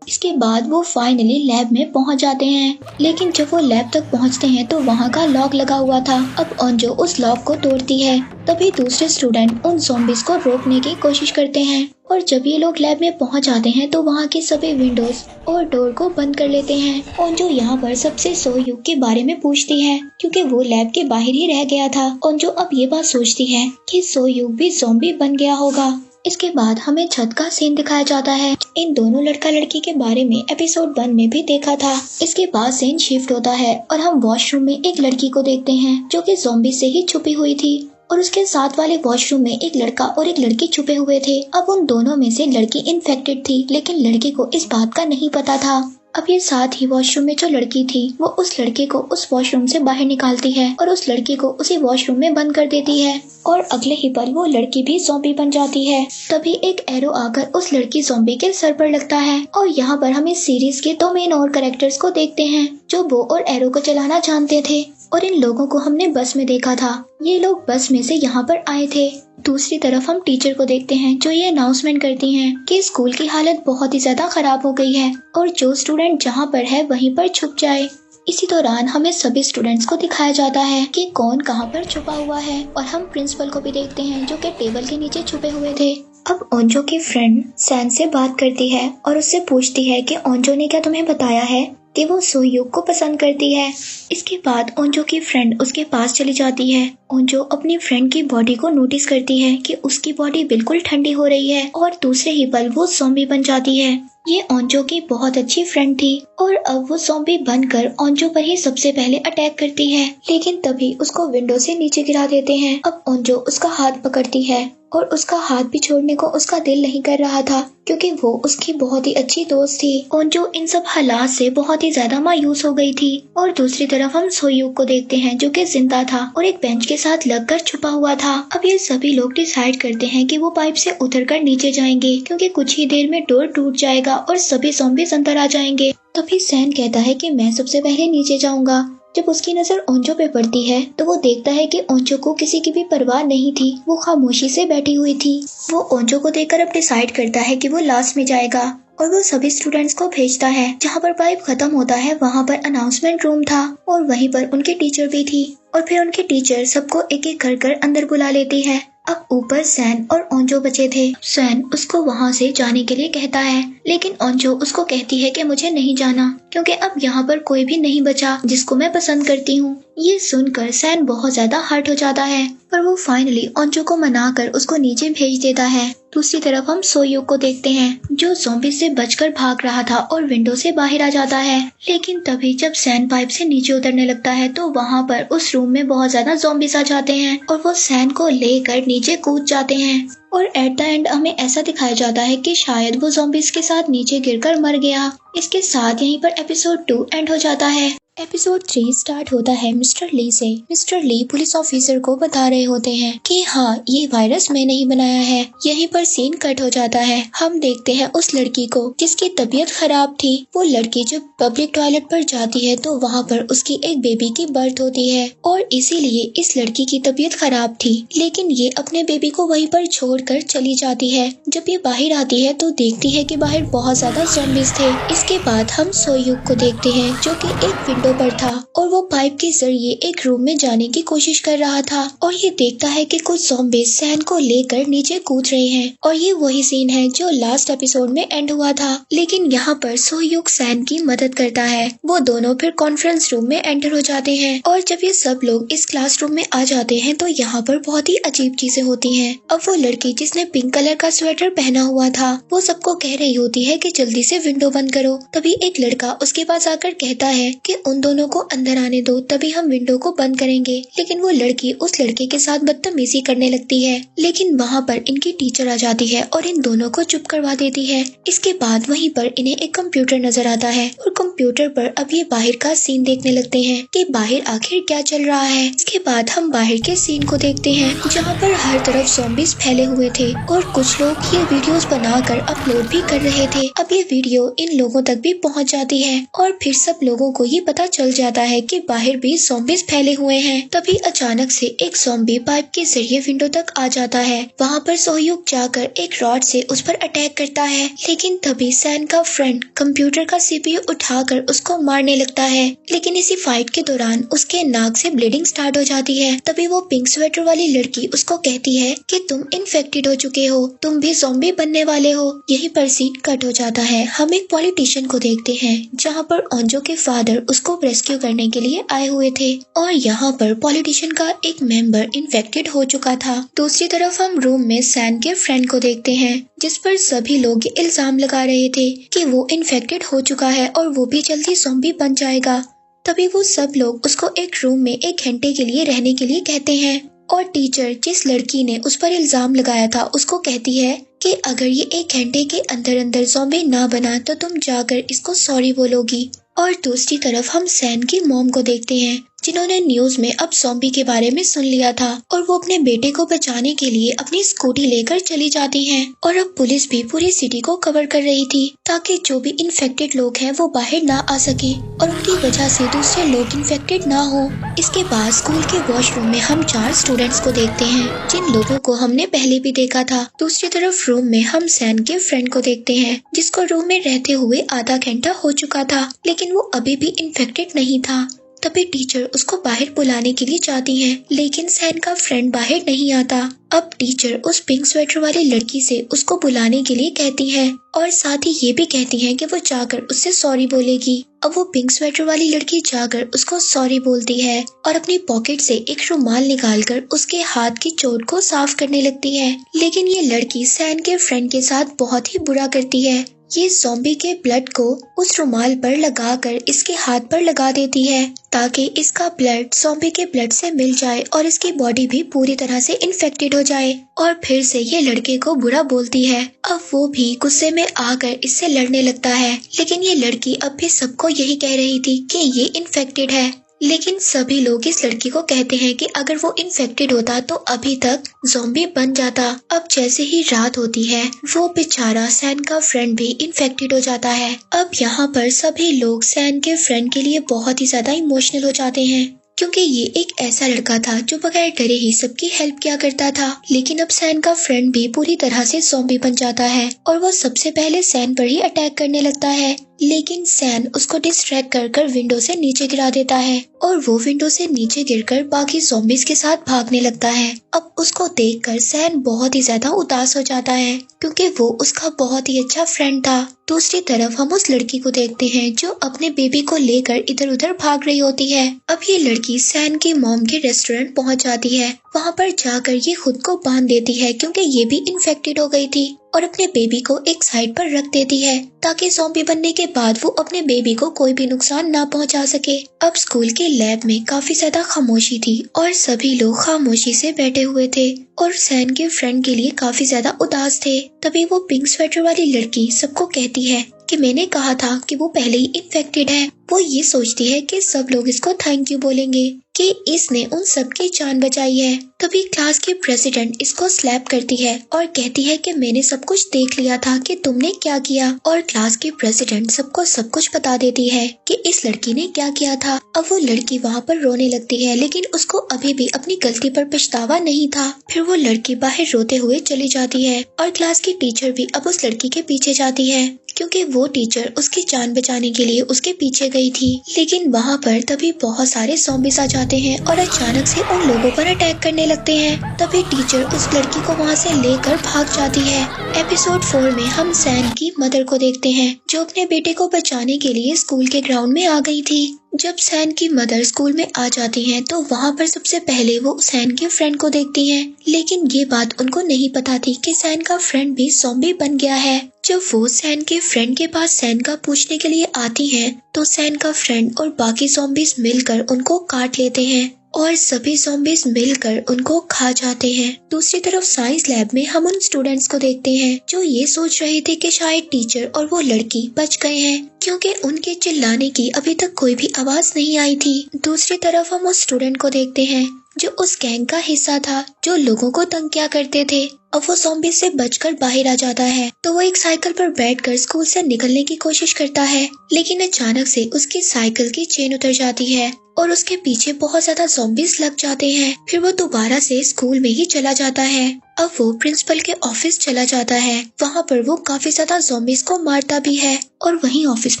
Speaker 1: इसके बाद वो फाइनली लैब में पहुंच जाते हैं, लेकिन जब वो लैब तक पहुंचते हैं तो वहां का लॉक लगा हुआ था। अब ओंजो उस लॉक को तोड़ती है। तभी दूसरे स्टूडेंट उन ज़ॉम्बीज को रोकने की कोशिश करते हैं और जब ये लोग लैब में पहुंच जाते हैं तो वहां के सभी विंडोज और डोर को बंद कर लेते हैं। ओंजो यहाँ पर सबसे सोयूग के बारे में पूछती है क्योंकि वो लैब के बाहर ही रह गया था। ओंजो अब ये बात सोचती है कि सोयूग भी ज़ॉम्बी बन गया होगा। इसके बाद हमें छत का सीन दिखाया जाता है। इन दोनों लड़का लड़की के बारे में एपिसोड 1 में भी देखा था। इसके बाद सीन शिफ्ट होता है और हम वॉशरूम में एक लड़की को देखते हैं जो कि ज़ॉम्बी से ही छुपी हुई थी और उसके साथ वाले वॉशरूम में एक लड़का और एक लड़की छुपे हुए थे। अब उन दोनों में से लड़की इन्फेक्टेड थी, लेकिन लड़के को इस बात का नहीं पता था। अब ये साथ ही वॉशरूम में जो लड़की थी वो उस लड़के को उस वॉशरूम से बाहर निकालती है और उस लड़की को उसी वॉशरूम में बंद कर देती है और अगले ही पल वो लड़की भी ज़ॉम्बी बन जाती है। तभी एक एरो आकर उस लड़की ज़ॉम्बी के सर पर लगता है और यहाँ पर हम इस सीरीज के 2 मेन और कैरेक्टर्स को देखते हैं जो बो और एरो को चलाना जानते थे और इन लोगों को हमने बस में देखा था। ये लोग बस में से यहाँ पर आए थे। दूसरी तरफ हम टीचर को देखते हैं जो ये अनाउंसमेंट करती हैं कि स्कूल की हालत बहुत ही ज्यादा खराब हो गई है और जो स्टूडेंट जहाँ पर है वहीं पर छुप जाए। इसी दौरान हमें सभी स्टूडेंट्स को दिखाया जाता है कि कौन कहाँ पर छुपा हुआ है और हम प्रिंसिपल को भी देखते हैं जो कि टेबल के नीचे छुपे हुए थे। अब ओंजो की फ्रेंड सैन से बात करती है और उससे पूछती है कि ओंजो ने क्या तुम्हें बताया है कि वो सोयूग को पसंद करती है। इसके बाद ओंजो की फ्रेंड उसके पास चली जाती है। ओंजो अपनी फ्रेंड की बॉडी को नोटिस करती है कि उसकी बॉडी बिल्कुल ठंडी हो रही है और दूसरे ही पल वो ज़ॉम्बी बन जाती है। ये ओंजो की बहुत अच्छी फ्रेंड थी और अब वो ज़ॉम्बी बनकर ओंजो पर ही सबसे पहले अटैक करती है, लेकिन तभी उसको विंडो से नीचे गिरा देते हैं। अब ओंजो उसका हाथ पकड़ती है और उसका हाथ भी छोड़ने को उसका दिल नहीं कर रहा था क्योंकि वो उसकी बहुत ही अच्छी दोस्त थी। ओंजो इन सब हालात से बहुत ही ज्यादा मायूस हो गई थी और दूसरी तरफ हम सोयूग को देखते हैं जो कि जिंदा था और एक बेंच के साथ लगकर छुपा हुआ था। अब ये सभी लोग डिसाइड करते हैं कि वो पाइप से उतरकर नीचे जाएंगे क्योंकि कुछ ही देर में डोर टूट जाएगा और सभी ज़ॉम्बीज़ अंदर आ जाएंगे। तभी सैन कहता है कि मैं सबसे पहले नीचे जाऊंगा। जब उसकी नजर ओंजो पे पड़ती है तो वो देखता है कि ओंजो को किसी की भी परवाह नहीं थी, वो खामोशी से बैठी हुई थी। वो ओंजो को देखकर अब डिसाइड करता है कि वो लास्ट में जाएगा और वो सभी स्टूडेंट्स को भेजता है। जहाँ पर पाइप खत्म होता है वहाँ पर अनाउंसमेंट रूम था और वहीं पर उनकी टीचर भी थी और फिर उनकी टीचर सबको एक एक कर अंदर बुला लेती है। अब ऊपर सैन और ओंजो बचे थे। सैन उसको वहाँ से जाने के लिए कहता है, लेकिन ओंजो उसको कहती है कि मुझे नहीं जाना क्योंकि अब यहाँ पर कोई भी नहीं बचा जिसको मैं पसंद करती हूँ। ये सुनकर सैन बहुत ज्यादा हर्ट हो जाता है पर वो फाइनली ओंजो को मनाकर उसको नीचे भेज देता है। दूसरी तरफ हम सोयूग को देखते हैं जो ज़ॉम्बी से बचकर भाग रहा था और विंडो से बाहर आ जाता है, लेकिन तभी जब सैन पाइप से नीचे उतरने लगता है तो वहाँ पर उस रूम में बहुत ज्यादा ज़ॉम्बीज़ आ जाते हैं और वो सैन को लेकर नीचे कूद जाते हैं और एट द एंड हमें ऐसा दिखाया जाता है कि शायद वो ज़ॉम्बीज़ के साथ नीचे गिरकर मर गया। इसके साथ यहीं पर एपिसोड 2 एंड हो जाता है। एपिसोड 3 स्टार्ट होता है मिस्टर ली से। मिस्टर ली पुलिस ऑफिसर को बता रहे होते हैं कि हाँ ये वायरस मैंने ही बनाया है। यहीं पर सीन कट हो जाता है। हम देखते हैं उस लड़की को जिसकी तबीयत खराब थी। वो लड़की जब पब्लिक टॉयलेट पर जाती है तो वहाँ पर उसकी एक बेबी की बर्थ होती है और इसीलिए इस लड़की की तबीयत खराब थी, लेकिन ये अपने बेबी को वहीं पर छोड़कर चली जाती है। जब ये बाहर आती है तो देखती है कि बाहर बहुत ज्यादा ज़ॉम्बीज़ थे। इसके बाद हम सोयूग को देखते हैं जो कि एक विंडो पर था और वो पाइप के जरिए एक रूम में जाने की कोशिश कर रहा था और ये देखता है कि कुछ ज़ॉम्बीज़ सैन को लेकर नीचे कूद रहे हैं और ये वही सीन है जो लास्ट एपिसोड में एंड हुआ था। लेकिन यहाँ पर सोह्यूक सैन की मदद करता है। वो दोनों फिर कॉन्फ्रेंस रूम में एंटर हो जाते हैं और जब ये सब लोग इस क्लासरूम में आ जाते हैं तो यहाँ पर बहुत ही अजीब चीजें होती हैं। अब वो लड़की जिसने पिंक कलर का स्वेटर पहना हुआ था वो सबको कह रही होती है कि जल्दी से विंडो बंद करो। तभी एक लड़का उसके पास आकर कहता है कि उन दोनों को अंदर आने दो, तभी हम विंडो को बंद करेंगे। लेकिन वो लड़की उस लड़के के साथ बदतमीजी करने लगती है। लेकिन वहाँ पर इनकी टीचर आ जाती है और इन दोनों को चुप करवा देती है। इसके बाद वहीं पर इन्हें एक कंप्यूटर नजर आता है और कंप्यूटर पर अब ये बाहर का सीन देखने लगते हैं कि बाहर आखिर क्या चल रहा है। इसके बाद हम बाहर के सीन को देखते हैं जहाँ पर हर तरफ ज़ॉम्बीज़ फैले हुए थे और कुछ लोग ये वीडियोस बनाकर अपलोड भी कर रहे थे। अब ये वीडियो इन लोगों तक भी पहुँच जाती है और फिर सब लोगों को ये पता चल जाता है कि बाहर भी ज़ॉम्बीज़ फैले हुए हैं। तभी अचानक से एक ज़ॉम्बी पाइप के जरिए विंडो तक आ जाता है। वहाँ पर सोह्यूक जाकर एक रॉड से उस पर अटैक करता है, लेकिन तभी सैन का फ्रेंड कंप्यूटर का सीपीयू उठाकर उसको मारने लगता है। लेकिन इसी फाइट के दौरान उसके नाक से ब्लीडिंग स्टार्ट हो जाती है। तभी वो पिंक स्वेटर वाली लड़की उसको कहती है कि तुम इन्फेक्टेड हो चुके हो, तुम भी ज़ॉम्बी बनने वाले हो। यही पर सीन कट हो जाता है। हम एक पॉलिटिशियन को देखते हैं जहाँ पर ओंजो के फादर उसको रेस्क्यू करने के लिए आए हुए थे और यहाँ पर पॉलिटिशियन का एक मेंबर इन्फेक्टेड हो चुका था। दूसरी तरफ हम रूम में सैन के फ्रेंड को देखते हैं जिस पर सभी लोग इल्जाम लगा रहे थे कि वो इन्फेक्टेड हो चुका है और वो भी जल्दी ज़ॉम्बी बन जाएगा। तभी वो सब लोग उसको एक रूम में 1 घंटे के लिए रहने के लिए कहते हैं और टीचर जिस लड़की ने उस पर इल्जाम लगाया था उसको कहती है कि अगर ये 1 घंटे के अंदर अंदर ज़ॉम्बी ना बना तो तुम जाकर इसको सॉरी बोलोगी। और दूसरी तरफ हम सैन की मॉम को देखते हैं जिन्होंने न्यूज में अब ज़ॉम्बी के बारे में सुन लिया था और वो अपने बेटे को बचाने के लिए अपनी स्कूटी लेकर चली जाती हैं। और अब पुलिस भी पूरी सिटी को कवर कर रही थी ताकि जो भी इन्फेक्टेड लोग हैं वो बाहर ना आ सके और उनकी वजह से दूसरे लोग इन्फेक्टेड ना हो। इसके बाद स्कूल के वॉशरूम में हम 4 स्टूडेंट्स को देखते हैं जिन लोगों को हमने पहले भी देखा था। दूसरी तरफ रूम में हम सैन के फ्रेंड को देखते हैं जिसको रूम में रहते हुए आधा घंटा हो चुका था, लेकिन वो अभी भी इन्फेक्टेड नहीं था। तभी टीचर उसको बाहर बुलाने के लिए जाती है, लेकिन सैन का फ्रेंड बाहर नहीं आता। अब टीचर उस पिंक स्वेटर वाली लड़की से उसको बुलाने के लिए कहती है और साथ ही ये भी कहती है कि वो जाकर उससे सॉरी बोलेगी। अब वो पिंक स्वेटर वाली लड़की जाकर उसको सॉरी बोलती है और अपनी पॉकेट से एक रुमाल निकालकर उसके हाथ की चोट को साफ करने लगती है। लेकिन ये लड़की सैन के फ्रेंड के साथ बहुत ही बुरा करती है। ये ज़ॉम्बी के ब्लड को उस रुमाल पर लगाकर इसके हाथ पर लगा देती है ताकि इसका ब्लड ज़ॉम्बी के ब्लड से मिल जाए और इसकी बॉडी भी पूरी तरह से इन्फेक्टेड हो जाए। और फिर से ये लड़के को बुरा बोलती है। अब वो भी गुस्से में आकर इससे लड़ने लगता है, लेकिन ये लड़की अब भी सबको यही कह रही थी कि ये इन्फेक्टेड है। लेकिन सभी लोग इस लड़की को कहते हैं कि अगर वो इन्फेक्टेड होता तो अभी तक ज़ॉम्बी बन जाता। अब जैसे ही रात होती है वो बेचारा सैन का फ्रेंड भी इन्फेक्टेड हो जाता है। अब यहाँ पर सभी लोग सैन के फ्रेंड के लिए बहुत ही ज्यादा इमोशनल हो जाते हैं क्योंकि ये एक ऐसा लड़का था जो बगैर डरे ही सबकी हेल्प किया करता था। लेकिन अब सैन का फ्रेंड भी पूरी तरह से ज़ॉम्बी बन जाता है और वो सबसे पहले सैन पर ही अटैक करने लगता है, लेकिन सैन उसको डिस्ट्रैक्ट कर विंडो से नीचे गिरा देता है और वो विंडो से नीचे गिरकर बाकी ज़ॉम्बीज़ के साथ भागने लगता है। अब उसको देखकर सैन बहुत ही ज्यादा उदास हो जाता है क्योंकि वो उसका बहुत ही अच्छा फ्रेंड था। दूसरी तरफ हम उस लड़की को देखते हैं जो अपने बेबी को लेकर इधर उधर भाग रही होती है। अब ये लड़की सैन की मॉम के रेस्टोरेंट पहुंच जाती है। वहां पर जाकर ये खुद को बांध देती है क्योंकि ये भी इन्फेक्टेड हो गई थी और अपने बेबी को एक साइड पर रख देती है ताकि ज़ॉम्बी बनने के बाद वो अपने बेबी को कोई भी नुकसान ना पहुंचा सके। अब स्कूल के लैब में काफी ज्यादा खामोशी थी और सभी लोग खामोशी से बैठे हुए थे और सैन के फ्रेंड के लिए काफी ज्यादा उदास थे। तभी वो पिंक स्वेटर वाली लड़की सबको कहती है कि मैंने कहा था कि वो पहले ही इन्फेक्टेड है। वो ये सोचती है कि सब लोग इसको थैंक यू बोलेंगे कि इसने उन सब की जान बचाई है। तभी क्लास की प्रेसिडेंट इसको स्लैप करती है और कहती है कि मैंने सब कुछ देख लिया था कि तुमने क्या किया। और क्लास की प्रेसिडेंट सबको सब कुछ बता देती है कि इस लड़की ने क्या किया था। अब वो लड़की वहाँ पर रोने लगती है, लेकिन उसको अभी भी अपनी गलती पर पछतावा नहीं था। फिर वो लड़की बाहर रोते हुए चली जाती है और क्लास की टीचर भी अब उस लड़की के पीछे जाती है क्योंकि वो टीचर उसकी जान बचाने के लिए उसके पीछे गई थी। लेकिन वहाँ पर तभी बहुत सारे ज़ॉम्बीज़ आ जाते हैं और अचानक से उन लोगों पर अटैक करने लगते हैं। तभी टीचर उस लड़की को वहाँ से लेकर भाग जाती है। एपिसोड 4 में हम सैन की मदर को देखते हैं जो अपने बेटे को बचाने के लिए स्कूल के ग्राउंड में आ गई थी। जब सैन की मदर स्कूल में आ जाती हैं तो वहाँ पर सबसे पहले वो सैन के फ्रेंड को देखती हैं। लेकिन ये बात उनको नहीं पता थी कि सैन का फ्रेंड भी ज़ॉम्बी बन गया है। जब वो सैन के फ्रेंड के पास सैन का पूछने के लिए आती हैं तो सैन का फ्रेंड और बाकी ज़ॉम्बीज़ मिलकर उनको काट लेते हैं और सभी ज़ॉम्बीज़ मिलकर उनको खा जाते हैं। दूसरी तरफ साइंस लैब में हम उन स्टूडेंट्स को देखते हैं जो ये सोच रहे थे कि शायद टीचर और वो लड़की बच गए हैं क्योंकि उनके चिल्लाने की अभी तक कोई भी आवाज नहीं आई थी। दूसरी तरफ हम उस स्टूडेंट को देखते हैं जो उस गैंग का हिस्सा था जो लोगों को तंग किया करते थे। अब वो ज़ॉम्बी से बचकर बाहर आ जाता है तो वो एक साइकिल पर बैठकर स्कूल से निकलने की कोशिश करता है, लेकिन अचानक से उसकी साइकिल की चेन उतर जाती है और उसके पीछे बहुत ज्यादा ज़ॉम्बीज़ लग जाते हैं। फिर वो दोबारा से स्कूल में ही चला जाता है। अब वो प्रिंसिपल के ऑफिस चला जाता है। वहाँ पर वो काफी ज्यादा ज़ॉम्बीज़ को मारता भी है और वहीं ऑफिस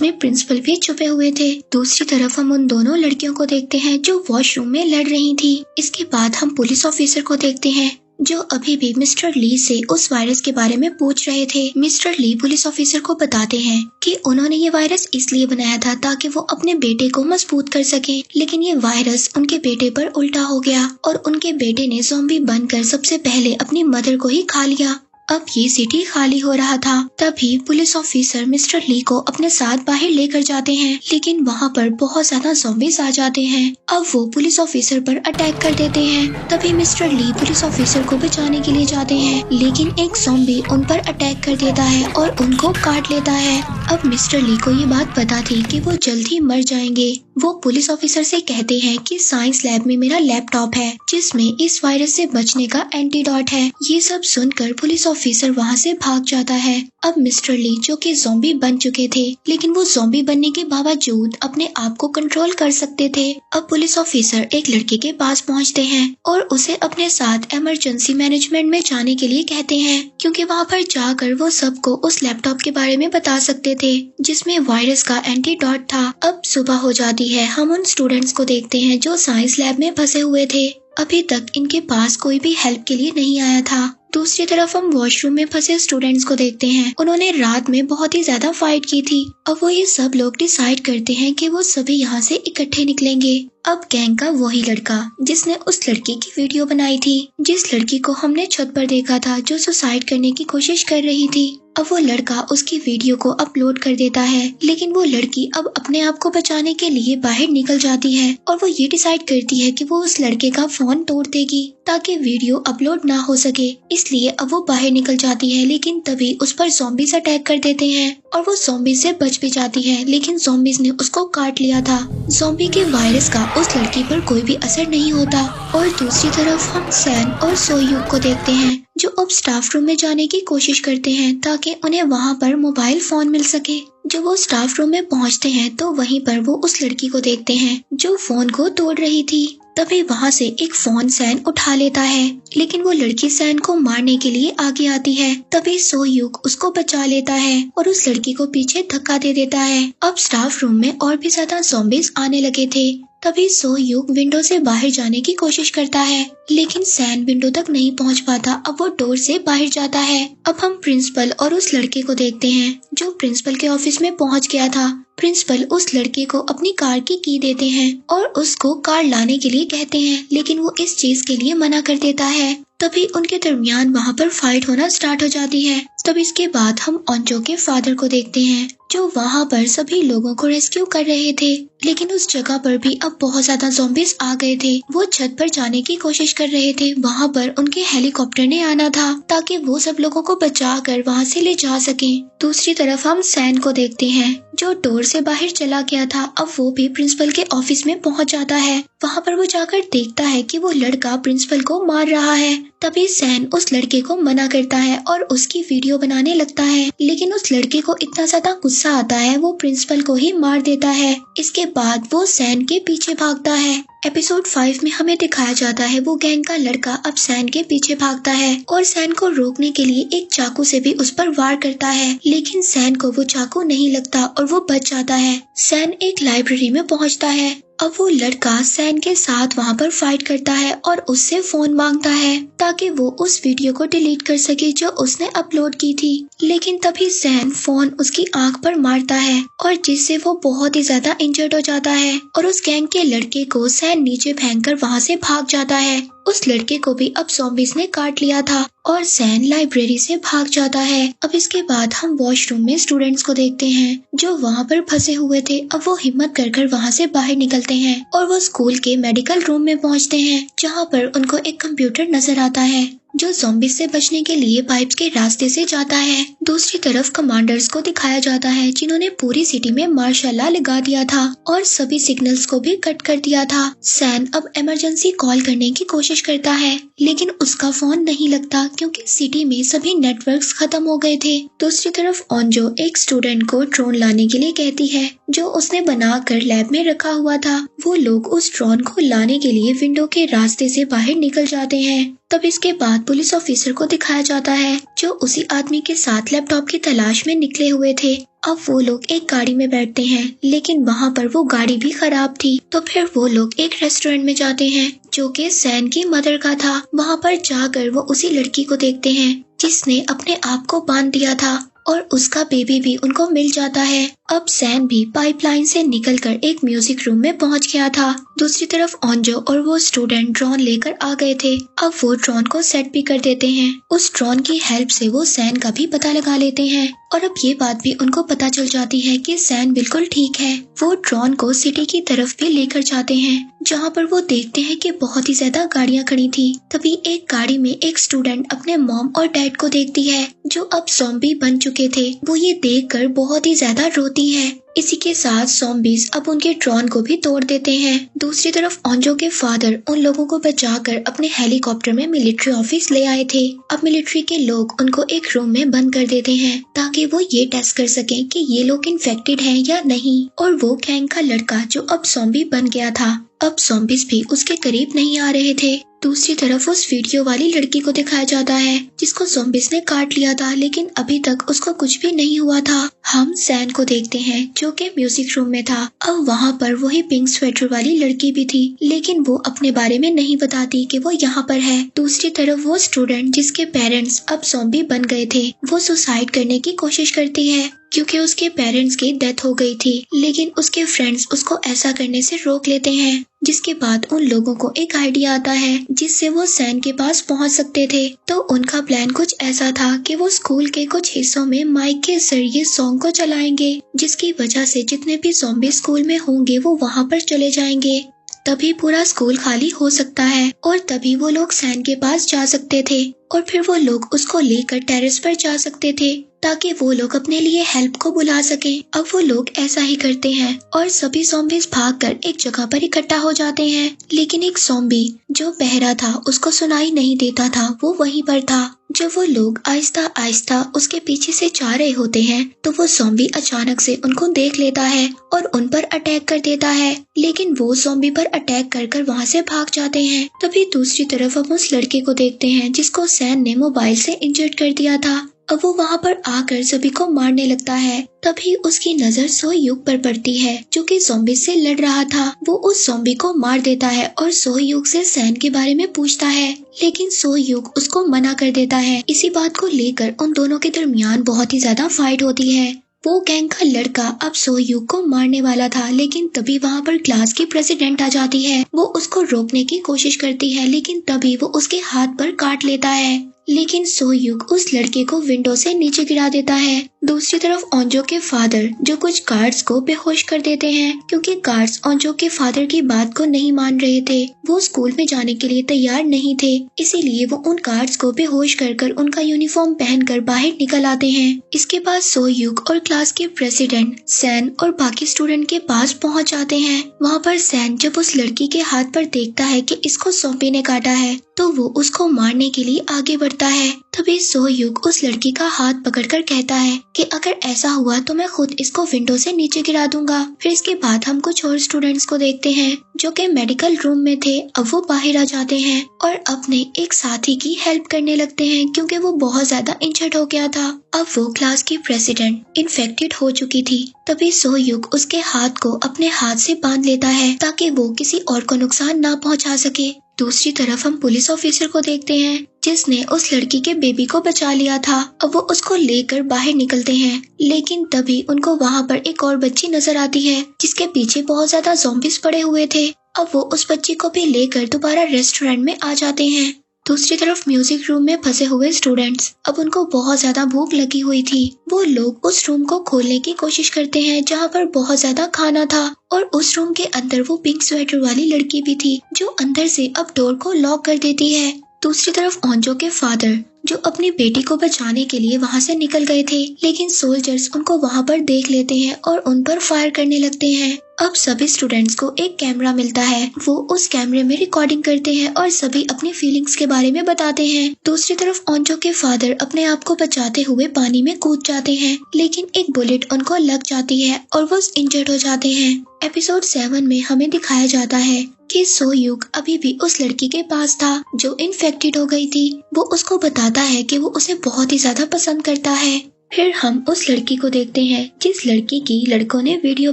Speaker 1: में प्रिंसिपल भी छुपे हुए थे। दूसरी तरफ हम उन दोनों लड़कियों को देखते हैं जो वॉशरूम में लड़ रही थी। इसके बाद हम पुलिस ऑफिसर को देखते हैं जो अभी भी मिस्टर ली से उस वायरस के बारे में पूछ रहे थे। मिस्टर ली पुलिस ऑफिसर को बताते हैं कि उन्होंने ये वायरस इसलिए बनाया था ताकि वो अपने बेटे को मजबूत कर सके, लेकिन ये वायरस उनके बेटे पर उल्टा हो गया और उनके बेटे ने ज़ॉम्बी बनकर सबसे पहले अपनी मदर को ही खा लिया। अब ये सिटी खाली हो रहा था। तभी पुलिस ऑफिसर मिस्टर ली को अपने साथ बाहर लेकर जाते हैं, लेकिन वहाँ पर बहुत ज्यादा ज़ॉम्बीज़ आ जाते हैं। अब वो पुलिस ऑफिसर पर अटैक कर देते हैं। तभी मिस्टर ली पुलिस ऑफिसर को बचाने के लिए जाते हैं, लेकिन एक ज़ॉम्बी उन पर अटैक कर देता है और उनको काट लेता है। अब मिस्टर ली को ये बात पता थी कि वो जल्द ही मर जाएंगे। वो पुलिस ऑफिसर से कहते हैं कि साइंस लैब में मेरा लैपटॉप है जिसमें इस वायरस से बचने का एंटीडोट है। ये सब सुनकर पुलिस ऑफिसर वहाँ से भाग जाता है। अब मिस्टर ली जो कि ज़ॉम्बी बन चुके थे, लेकिन वो ज़ॉम्बी बनने के बावजूद अपने आप को कंट्रोल कर सकते थे। अब पुलिस ऑफिसर एक लड़के के पास पहुँचते हैं और उसे अपने साथ इमरजेंसी मैनेजमेंट में जाने के लिए कहते हैं, क्योंकि वहाँ पर जाकर वो सबको उस लैपटॉप के बारे में बता सकते थे जिसमें वायरस का एंटीडोट था। अब सुबह हो जाती है। हम उन स्टूडेंट्स को देखते हैं जो साइंस लैब में फंसे हुए थे। अभी तक इनके पास कोई भी हेल्प के लिए नहीं आया था। दूसरी तरफ हम वॉशरूम में फंसे स्टूडेंट्स को देखते हैं। उन्होंने रात में बहुत ही ज्यादा फाइट की थी। अब वो ये सब लोग डिसाइड करते हैं कि वो सभी यहाँ से इकट्ठे निकलेंगे। अब गैंग का वही लड़का जिसने उस लड़की की वीडियो बनाई थी, जिस लड़की को हमने छत पर देखा था जो सुसाइड करने की कोशिश कर रही थी, अब वो लड़का उसकी वीडियो को अपलोड कर देता है। लेकिन वो लड़की अब अपने आप को बचाने के लिए बाहर निकल जाती है और वो ये डिसाइड करती है कि वो उस लड़के का फोन तोड़ देगी ताकि वीडियो अपलोड ना हो सके। इसलिए अब वो बाहर निकल जाती है, लेकिन तभी उस पर ज़ॉम्बीज़ अटैक कर देते हैं और वो ज़ॉम्बी से बच भी जाती है, लेकिन ज़ॉम्बीज़ ने उसको काट लिया था। ज़ॉम्बी के वायरस का उस लड़की पर कोई भी असर नहीं होता। और दूसरी तरफ हम सैन और सोयूक को देखते हैं जो अब स्टाफ रूम में जाने की कोशिश करते हैं ताकि उन्हें वहाँ पर मोबाइल फोन मिल सके। जब वो स्टाफ रूम में पहुँचते हैं तो वहीं पर वो उस लड़की को देखते हैं जो फोन को तोड़ रही थी। तभी वहाँ से एक फोन सैन उठा लेता है, लेकिन वो लड़की सैन को मारने के लिए आगे आती है। तभी सोयूक उसको बचा लेता है और उस लड़की को पीछे धक्का दे देता है। अब स्टाफ रूम में और भी ज्यादा ज़ॉम्बीज़ आने लगे थे। तभी सोयूक विंडो से बाहर जाने की कोशिश करता है, लेकिन सैन विंडो तक नहीं पहुंच पाता। अब वो डोर से बाहर जाता है। अब हम प्रिंसिपल और उस लड़के को देखते हैं जो प्रिंसिपल के ऑफिस में पहुंच गया था। प्रिंसिपल उस लड़के को अपनी कार की की देते हैं और उसको कार लाने के लिए कहते हैं, लेकिन वो इस चीज के लिए मना कर देता है। तभी उनके दरमियान वहाँ पर फाइट होना स्टार्ट हो जाती है। तब इसके बाद हम ओंजो के फादर को देखते हैं जो वहाँ पर सभी लोगों को रेस्क्यू कर रहे थे, लेकिन उस जगह पर भी अब बहुत ज्यादा ज़ॉम्बीज़ आ गए थे। वो छत पर जाने की कोशिश कर रहे थे। वहाँ पर उनके हेलीकॉप्टर ने आना था ताकि वो सब लोगों को बचा कर वहाँ से ले जा सके। दूसरी तरफ हम सैन को देखते हैं जो डोर से बाहर चला गया था। अब वो भी प्रिंसिपल के ऑफिस में पहुँच जाता है। वहाँ पर वो जाकर देखता है कि वो लड़का प्रिंसिपल को मार रहा है। तभी सैन उस लड़के को मना करता है और उसकी वीडियो बनाने लगता है, लेकिन उस लड़के को इतना ज्यादा गुस्सा आता है वो प्रिंसिपल को ही मार देता है। इसके बाद वो सैन के पीछे भागता है। एपिसोड 5 में हमें दिखाया जाता है वो गैंग का लड़का अब सैन के पीछे भागता है और सैन को रोकने के लिए एक चाकू से भी उस पर वार करता है, लेकिन सैन को वो चाकू नहीं लगता और वो बच जाता है। सैन एक लाइब्रेरी में पहुंचता है। अब वो लड़का सैन के साथ वहाँ पर फाइट करता है और उससे फोन मांगता है ताकि वो उस वीडियो को डिलीट कर सके जो उसने अपलोड की थी, लेकिन तभी सैन फोन उसकी आंख पर मारता है और जिससे वो बहुत ही ज्यादा इंजर्ड हो जाता है और उस गैंग के लड़के को सैन नीचे फेंककर वहाँ से भाग जाता है। उस लड़के को भी अब ज़ॉम्बीज़ ने काट लिया था और सैन लाइब्रेरी से भाग जाता है। अब इसके बाद हम वॉशरूम में स्टूडेंट्स को देखते हैं जो वहाँ पर फंसे हुए थे। अब वो हिम्मत कर वहाँ से बाहर निकलते हैं और वो स्कूल के मेडिकल रूम में पहुँचते हैं जहाँ पर उनको एक कंप्यूटर नजर आता है जो ज़ॉम्बीज़ से बचने के लिए पाइप्स के रास्ते से जाता है। दूसरी तरफ कमांडर्स को दिखाया जाता है जिन्होंने पूरी सिटी में मार्शल लॉ लगा दिया था और सभी सिग्नल्स को भी कट कर दिया था। सैन अब इमरजेंसी कॉल करने की कोशिश करता है लेकिन उसका फोन नहीं लगता क्योंकि सिटी में सभी नेटवर्क्स खत्म हो गए थे। दूसरी तरफ ओंजो एक स्टूडेंट को ड्रोन लाने के लिए कहती है जो उसने बनाकर लैब में रखा हुआ था। वो लोग उस ड्रोन को लाने के लिए विंडो के रास्ते से बाहर निकल जाते हैं। तब इसके बाद पुलिस ऑफिसर को दिखाया जाता है जो उसी आदमी के साथ लैपटॉप की तलाश में निकले हुए थे। अब वो लोग एक गाड़ी में बैठते हैं लेकिन वहाँ पर वो गाड़ी भी खराब थी। तो फिर वो लोग एक रेस्टोरेंट में जाते हैं जो कि सैन की मदर का था। वहाँ पर जाकर वो उसी लड़की को देखते हैं जिसने अपने आप को बांध दिया था और उसका बेबी भी उनको मिल जाता है। अब सैन भी पाइपलाइन से निकलकर एक म्यूजिक रूम में पहुंच गया था। दूसरी तरफ ओंजो और वो स्टूडेंट ड्रोन लेकर आ गए थे। अब वो ड्रोन को सेट भी कर देते हैं। उस ड्रोन की हेल्प से वो सैन का भी पता लगा लेते हैं और अब ये बात भी उनको पता चल जाती है कि सैन बिल्कुल ठीक है। वो ड्रोन को सिटी की तरफ भी लेकर जाते हैं जहाँ पर वो देखते हैं कि बहुत ही ज्यादा गाड़ियाँ खड़ी थी। तभी एक गाड़ी में एक स्टूडेंट अपने मॉम और डैड को देखती है जो अब ज़ॉम्बी बन चुके थे। वो ये देखकर बहुत ही ज्यादा रोती है। इसी के साथ ज़ॉम्बीज़ अब उनके ड्रोन को भी तोड़ देते हैं। दूसरी तरफ ओंजो के फादर उन लोगों को बचाकर अपने हेलीकॉप्टर में मिलिट्री ऑफिस ले आए थे। अब मिलिट्री के लोग उनको एक रूम में बंद कर देते हैं ताकि वो ये टेस्ट कर सकें कि ये लोग इन्फेक्टेड हैं या नहीं। और वो गैंग का लड़का जो अब ज़ॉम्बी बन गया था, अब ज़ॉम्बीज़ भी उसके करीब नहीं आ रहे थे। दूसरी तरफ उस वीडियो वाली लड़की को दिखाया जाता है जिसको ज़ॉम्बीज़ ने काट लिया था लेकिन अभी तक उसको कुछ भी नहीं हुआ था। हम सैन को देखते हैं जो कि म्यूजिक रूम में था। अब वहाँ पर वही पिंक स्वेटर वाली लड़की भी थी लेकिन वो अपने बारे में नहीं बताती कि वो यहाँ पर है। दूसरी तरफ वो स्टूडेंट जिसके पेरेंट्स अब ज़ॉम्बी बन गए थे वो सुसाइड करने की कोशिश करती है क्योंकि उसके पेरेंट्स की डेथ हो गई थी, लेकिन उसके फ्रेंड्स उसको ऐसा करने से रोक लेते हैं। जिसके बाद उन लोगों को एक आइडिया आता है जिससे वो सैन के पास पहुंच सकते थे। तो उनका प्लान कुछ ऐसा था कि वो स्कूल के कुछ हिस्सों में माइक के जरिए सॉन्ग को चलाएंगे जिसकी वजह से जितने भी ज़ॉम्बी स्कूल में होंगे वो वहाँ पर चले जाएंगे। तभी पूरा स्कूल खाली हो सकता है और तभी वो लोग सैन के पास जा सकते थे और फिर वो लोग उसको लेकर टेरेस पर जा सकते थे ताकि वो लोग अपने लिए हेल्प को बुला सकें। अब वो लोग ऐसा ही करते हैं और सभी ज़ॉम्बीज़ भागकर एक जगह पर इकट्ठा हो जाते हैं, लेकिन एक ज़ॉम्बी जो बहरा था उसको सुनाई नहीं देता था, वो वहीं पर था। जब वो लोग आहिस्ता आहिस्ता उसके पीछे से जा रहे होते हैं तो वो ज़ॉम्बी अचानक से उनको देख लेता है और उन पर अटैक कर देता है, लेकिन वो ज़ॉम्बी पर अटैक कर वहाँ से भाग जाते हैं। तभी दूसरी तरफ हम उस लड़के को देखते हैं जिसको सैन ने मोबाइल से इंजर्ड कर दिया था। अब वो वहाँ पर आकर सभी को मारने लगता है। तभी उसकी नजर सोहयुग पर पड़ती है जो कि ज़ॉम्बी से लड़ रहा था। वो उस ज़ॉम्बी को मार देता है और सोहयुग से सैन के बारे में पूछता है, लेकिन सोहयुग उसको मना कर देता है। इसी बात को लेकर उन दोनों के दरमियान बहुत ही ज्यादा फाइट होती है। वो गैंग का लड़का अब सोहयुग को मारने वाला था, लेकिन तभी वहाँ पर क्लास की प्रेसिडेंट आ जाती है। वो उसको रोकने की कोशिश करती है लेकिन तभी वो उसके हाथ पर काट लेता है, लेकिन सोहयुग उस लड़के को विंडो से नीचे गिरा देता है। दूसरी तरफ ओंजो के फादर जो कुछ गार्ड्स को बेहोश कर देते हैं क्योंकि गार्ड्स ओंजो के फादर की बात को नहीं मान रहे थे। वो स्कूल में जाने के लिए तैयार नहीं थे, इसीलिए वो उन गार्ड्स को बेहोश कर उनका यूनिफॉर्म पहनकर बाहर निकल आते हैं। इसके बाद सोहयुग और क्लास के प्रेसिडेंट सैन और बाकी स्टूडेंट के पास पहुंच जाते हैं। वहाँ पर सैन जब उस लड़की के हाथ पर देखता है कि इसको ज़ॉम्बी ने काटा है तो वो उसको मारने के लिए आगे बढ़ करता है। तभी सोह्युक उस लड़की का हाथ पकड़कर कहता है कि अगर ऐसा हुआ तो मैं खुद इसको विंडो से नीचे गिरा दूंगा। फिर इसके बाद हम कुछ और स्टूडेंट्स को देखते हैं जो कि मेडिकल रूम में थे। अब वो बाहर आ जाते हैं और अपने एक साथी की हेल्प करने लगते हैं क्योंकि वो बहुत ज्यादा इंजर्ड हो गया था। अब वो क्लास की प्रेसिडेंट इन्फेक्टेड हो चुकी थी। तभी सोह्युक उसके हाथ को अपने हाथ से बांध लेता है ताकि वो किसी और को नुकसान ना पहुंचा सके। दूसरी तरफ हम पुलिस ऑफिसर को देखते हैं जिसने उस लड़की के बेबी को बचा लिया था। अब वो उसको लेकर बाहर निकलते हैं, लेकिन तभी उनको वहाँ पर एक और बच्ची नजर आती है जिसके पीछे बहुत ज्यादा ज़ॉम्बीज पड़े हुए थे। अब वो उस बच्ची को भी लेकर दोबारा रेस्टोरेंट में आ जाते हैं। दूसरी तरफ म्यूजिक रूम में फंसे हुए स्टूडेंट्स, अब उनको बहुत ज्यादा भूख लगी हुई थी। वो लोग उस रूम को खोलने की कोशिश करते हैं जहाँ पर बहुत ज्यादा खाना था और उस रूम के अंदर वो पिंक स्वेटर वाली लड़की भी थी जो अंदर से अब डोर को लॉक कर देती है। दूसरी तरफ ओंजो के फादर जो अपनी बेटी को बचाने के लिए वहाँ से निकल गए थे, लेकिन सोल्जर्स उनको वहाँ पर देख लेते हैं और उन पर फायर करने लगते हैं। अब सभी स्टूडेंट्स को एक कैमरा मिलता है, वो उस कैमरे में रिकॉर्डिंग करते हैं और सभी अपनी फीलिंग्स के बारे में बताते हैं। दूसरी तरफ ओंजो के फादर अपने आप को बचाते हुए पानी में कूद जाते हैं, लेकिन एक बुलेट उनको लग जाती है और वो इंजर्ड हो जाते हैं। एपिसोड 7 में हमें दिखाया जाता है कि सोह्युक अभी भी उस लड़की के पास था जो इन्फेक्टेड हो गई थी। वो उसको बताता है कि वो उसे बहुत ही ज्यादा पसंद करता है। फिर हम उस लड़की को देखते हैं जिस लड़की की लड़कों ने वीडियो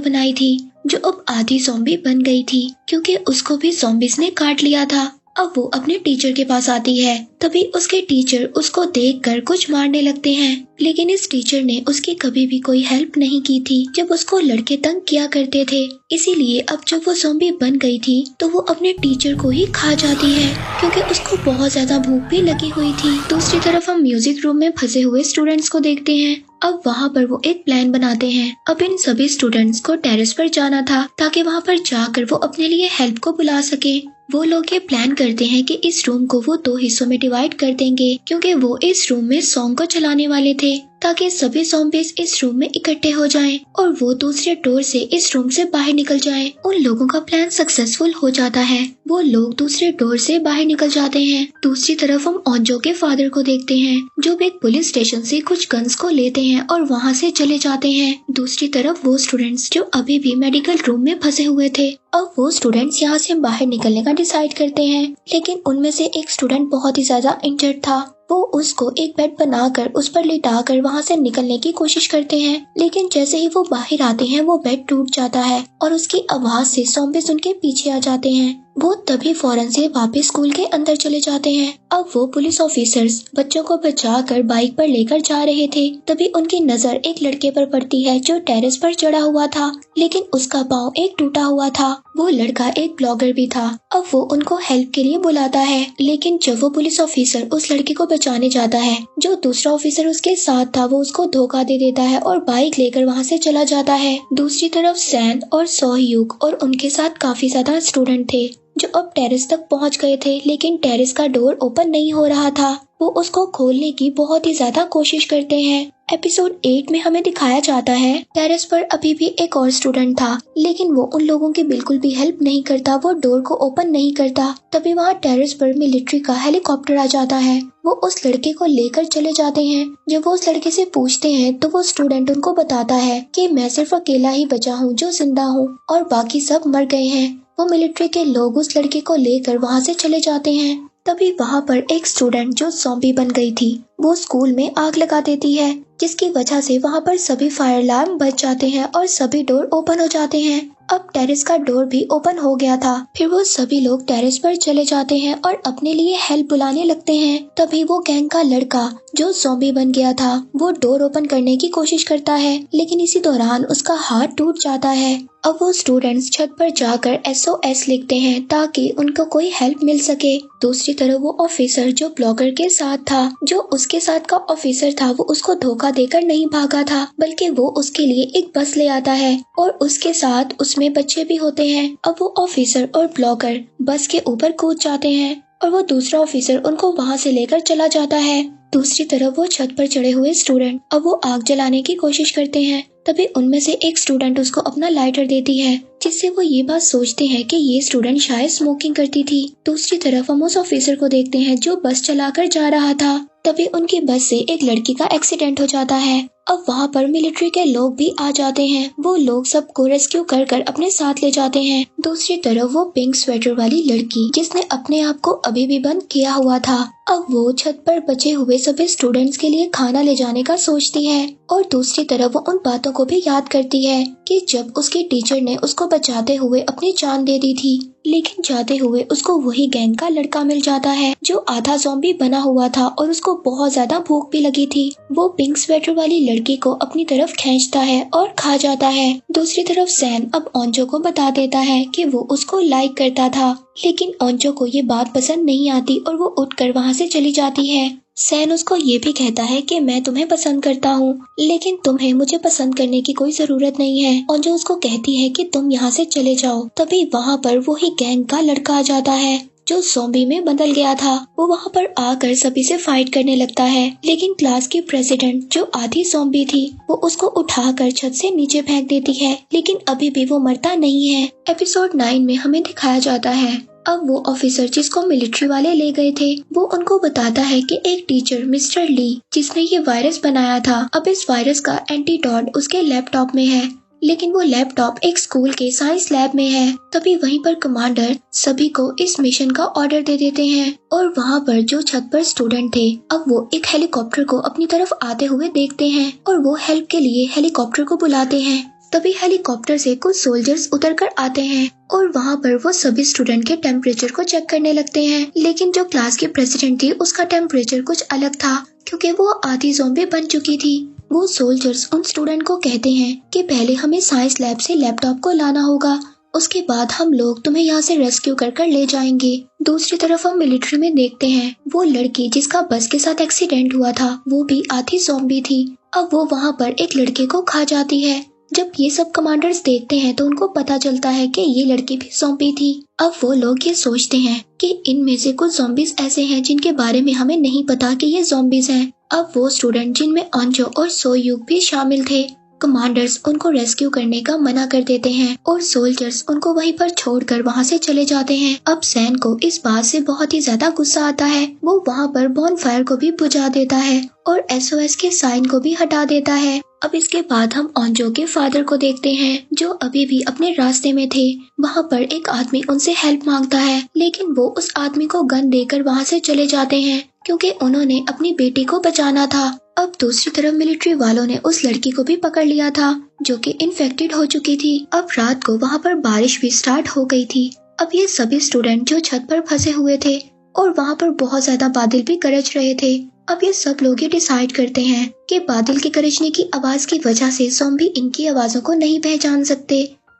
Speaker 1: बनाई थी, जो अब आधी ज़ॉम्बी बन गई थी क्योंकि उसको भी ज़ॉम्बीज ने काट लिया था। अब वो अपने टीचर के पास आती है, तभी उसके टीचर उसको देखकर कुछ मारने लगते हैं, लेकिन इस टीचर ने उसकी कभी भी कोई हेल्प नहीं की थी जब उसको लड़के तंग किया करते थे। इसीलिए अब जब वो ज़ॉम्बी बन गई थी तो वो अपने टीचर को ही खा जाती है क्योंकि उसको बहुत ज्यादा भूख भी लगी हुई थी। दूसरी तरफ हम म्यूजिक रूम में फंसे हुए स्टूडेंट्स को देखते हैं। अब वहाँ पर वो एक प्लान बनाते हैं। अब इन सभी स्टूडेंट्स को टेरेस पर जाना था ताकि वहाँ पर जाकर वो अपने लिए हेल्प को बुला सके। वो लोग ये प्लान करते हैं कि इस रूम को वो 2 हिस्सों में डिवाइड कर देंगे क्योंकि वो इस रूम में सॉन्ग को चलाने वाले थे ताकि सभी ज़ॉम्बीज इस रूम में इकट्ठे हो जाएं और वो दूसरे डोर से इस रूम से बाहर निकल जाएं। उन लोगों का प्लान सक्सेसफुल हो जाता है, वो लोग दूसरे डोर से बाहर निकल जाते हैं। दूसरी तरफ हम ओंजो के फादर को देखते हैं जो एक पुलिस स्टेशन से कुछ गन्स को लेते हैं और वहाँ से चले जाते हैं। दूसरी तरफ वो स्टूडेंट्स जो अभी भी मेडिकल रूम में फंसे हुए थे, अब वो स्टूडेंट्स यहाँ से बाहर निकलने का डिसाइड करते हैं, लेकिन उनमें से एक स्टूडेंट बहुत ही ज्यादा इंजर्ड था। वो उसको एक बेड बनाकर उस पर लिटाकर वहाँ से निकलने की कोशिश करते हैं, लेकिन जैसे ही वो बाहर आते हैं वो बेड टूट जाता है और उसकी आवाज से ज़ॉम्बीज उनके पीछे आ जाते हैं। वो तभी फौरन से वापस स्कूल के अंदर चले जाते हैं। अब वो पुलिस ऑफिसर्स बच्चों को बचाकर बाइक पर लेकर जा रहे थे, तभी उनकी नजर एक लड़के पर पड़ती है जो टेरेस पर चढ़ा हुआ था, लेकिन उसका पाँव एक टूटा हुआ था। वो लड़का एक ब्लॉगर भी था। अब वो उनको हेल्प के लिए बुलाता है, लेकिन जब वो पुलिस ऑफिसर उस लड़के को बचाने जाता है, जो दूसरा ऑफिसर उसके साथ था वो उसको धोखा दे देता है और बाइक लेकर वहाँ से चला जाता है। दूसरी तरफ सैन और सोह्युक और उनके साथ काफी ज्यादा स्टूडेंट थे जो अब टेरेस तक पहुंच गए थे, लेकिन टेरेस का डोर ओपन नहीं हो रहा था। वो उसको खोलने की बहुत ही ज्यादा कोशिश करते हैं। एपिसोड 8 में हमें दिखाया जाता है टेरेस पर अभी भी एक और स्टूडेंट था, लेकिन वो उन लोगों की बिल्कुल भी हेल्प नहीं करता, वो डोर को ओपन नहीं करता। तभी वहाँ टेरेस पर मिलिट्री का हेलीकॉप्टर आ जाता है। वो उस लड़के को लेकर चले जाते हैं। जब वो उस लड़के से पूछते हैं तो वो स्टूडेंट उनको बताता है कि मैं सिर्फ अकेला ही बचा हूँ जो जिंदा हूँ और बाकी सब मर गए हैं। वो मिलिट्री के लोग उस लड़के को लेकर वहाँ से चले जाते हैं। तभी वहाँ पर एक स्टूडेंट जो ज़ॉम्बी बन गई थी वो स्कूल में आग लगा देती है, जिसकी वजह से वहाँ पर सभी फायर अलार्म बज जाते हैं और सभी डोर ओपन हो जाते हैं। अब टेरेस का डोर भी ओपन हो गया था। फिर वो सभी लोग टेरेस पर चले जाते हैं और अपने लिए हेल्प बुलाने लगते हैं। तभी वो गैंग का लड़का जो ज़ॉम्बी बन गया था वो डोर ओपन करने की कोशिश करता है, लेकिन इसी दौरान उसका हाथ टूट जाता है। अब वो स्टूडेंट्स छत पर जाकर SOS लिखते हैं ताकि उनको कोई हेल्प मिल सके। दूसरी तरफ वो ऑफिसर जो ब्लॉगर के साथ था, जो उसके साथ का ऑफिसर था, वो उसको धोखा देकर नहीं भागा था, बल्कि वो उसके लिए एक बस ले आता है और उसके साथ उसमें बच्चे भी होते हैं। अब वो ऑफिसर और ब्लॉगर बस के ऊपर कूद जाते हैं और वो दूसरा ऑफिसर उनको वहाँ से लेकर चला जाता है। दूसरी तरफ वो छत पर चढ़े हुए स्टूडेंट अब वो आग जलाने की कोशिश करते हैं। तभी उनमें से एक स्टूडेंट उसको अपना लाइटर देती है, जिससे वो ये बात सोचते हैं कि ये स्टूडेंट शायद स्मोकिंग करती थी। दूसरी तरफ हम उस ऑफिसर को देखते हैं जो बस चलाकर जा रहा था। तभी उनकी बस से एक लड़की का एक्सीडेंट हो जाता है। अब वहाँ पर मिलिट्री के लोग भी आ जाते हैं। वो लोग सबको रेस्क्यू कर कर अपने साथ ले जाते हैं। दूसरी तरफ वो पिंक स्वेटर वाली लड़की जिसने अपने आप को अभी भी बंद किया हुआ था, अब वो छत पर बचे हुए सभी स्टूडेंट्स के लिए खाना ले जाने का सोचती है। और दूसरी तरफ वो उन बातों को भी याद करती है कि जब उसकी टीचर ने उसको बचाते हुए अपनी जान दे दी थी, लेकिन जाते हुए उसको वही गैंग का लड़का मिल जाता है जो आधा ज़ॉम्बी बना हुआ था और उसको बहुत ज्यादा भूख भी लगी थी। वो पिंक स्वेटर वाली लड़की को अपनी तरफ खींचता है और खा जाता है। दूसरी तरफ सैन अब ओंजो को बता देता है कि वो उसको लाइक करता था, लेकिन ओंजो को ये बात पसंद नहीं आती और वो उठकर वहाँ से चली जाती है। सैन उसको ये भी कहता है कि मैं तुम्हें पसंद करता हूँ, लेकिन तुम्हें मुझे पसंद करने की कोई जरूरत नहीं है। और जो उसको कहती है कि तुम यहाँ से चले जाओ। तभी वहाँ पर वही गैंग का लड़का आ जाता है जो ज़ॉम्बी में बदल गया था। वो वहाँ पर आकर सभी से फाइट करने लगता है, लेकिन क्लास की प्रेसिडेंट जो आधी ज़ॉम्बी थी वो उसको उठाकर छत से नीचे फेंक देती है, लेकिन अभी भी वो मरता नहीं है। एपिसोड 9 में हमें दिखाया जाता है अब वो ऑफिसर जिसको मिलिट्री वाले ले गए थे, वो उनको बताता है कि एक टीचर मिस्टर ली जिसने ये वायरस बनाया था, अब इस वायरस का एंटीडोट उसके लैपटॉप में है, लेकिन वो लैपटॉप एक स्कूल के साइंस लैब में है। तभी वहीं पर कमांडर सभी को इस मिशन का ऑर्डर दे देते हैं और वहाँ पर जो छत पर स्टूडेंट थे अब वो एक हेलीकॉप्टर को अपनी तरफ आते हुए देखते हैं और वो हेल्प के लिए हेलीकॉप्टर को बुलाते हैं। तभी हेलीकॉप्टर से कुछ सोल्जर्स उतर कर आते हैं और वहाँ पर वो सभी स्टूडेंट के टेम्परेचर को चेक करने लगते हैं, लेकिन जो क्लास की प्रेसिडेंट थी उसका टेम्परेचर कुछ अलग था क्योंकि वो आधी ज़ॉम्बी बन चुकी थी। वो सोल्जर्स उन स्टूडेंट को कहते हैं कि पहले हमें साइंस लैब से लैपटॉप को लाना होगा, उसके बाद हम लोग तुम्हें यहाँ से रेस्क्यू कर कर ले जाएंगे। दूसरी तरफ हम मिलिट्री में देखते हैं वो लड़की जिसका बस के साथ एक्सीडेंट हुआ था वो भी आधी ज़ॉम्बी थी। अब वो वहाँ पर एक लड़के को खा जाती है। जब ये सब कमांडर्स देखते हैं तो उनको पता चलता है कि ये लड़की भी ज़ॉम्बी थी। अब वो लोग ये सोचते हैं कि इनमें से कुछ ज़ॉम्बीज ऐसे हैं जिनके बारे में हमें नहीं पता कि ये ज़ॉम्बीज हैं। अब वो स्टूडेंट जिनमें ओंजो और सोयूक भी शामिल थे, कमांडर्स उनको रेस्क्यू करने का मना कर देते हैं और सोल्जर्स उनको वहीं पर छोड़कर वहाँ से चले जाते हैं। अब सैन को इस बात से बहुत ही ज्यादा गुस्सा आता है। वो वहाँ पर बॉनफायर को भी बुझा देता है और SOS के साइन को भी हटा देता है। अब इसके बाद हम ओंजो के फादर को देखते हैं जो अभी भी अपने रास्ते में थे। वहाँ पर एक आदमी उनसे हेल्प मांगता है, लेकिन वो उस आदमी को गन देकर वहाँ से चले जाते हैं क्योंकि उन्होंने अपनी बेटी को बचाना था। अब दूसरी तरफ मिलिट्री वालों ने उस लड़की को भी पकड़ लिया था जो कि इन्फेक्टेड हो चुकी थी। अब रात को वहाँ पर बारिश भी स्टार्ट हो गई थी। अब ये सभी स्टूडेंट जो छत पर फंसे हुए थे और वहाँ पर बहुत ज्यादा बादल भी गरज रहे थे। अब ये सब लोग ये डिसाइड करते हैं कि बादल के गरजने की आवाज की वजह से ज़ॉम्बी इनकी आवाजों को नहीं पहचान सकते,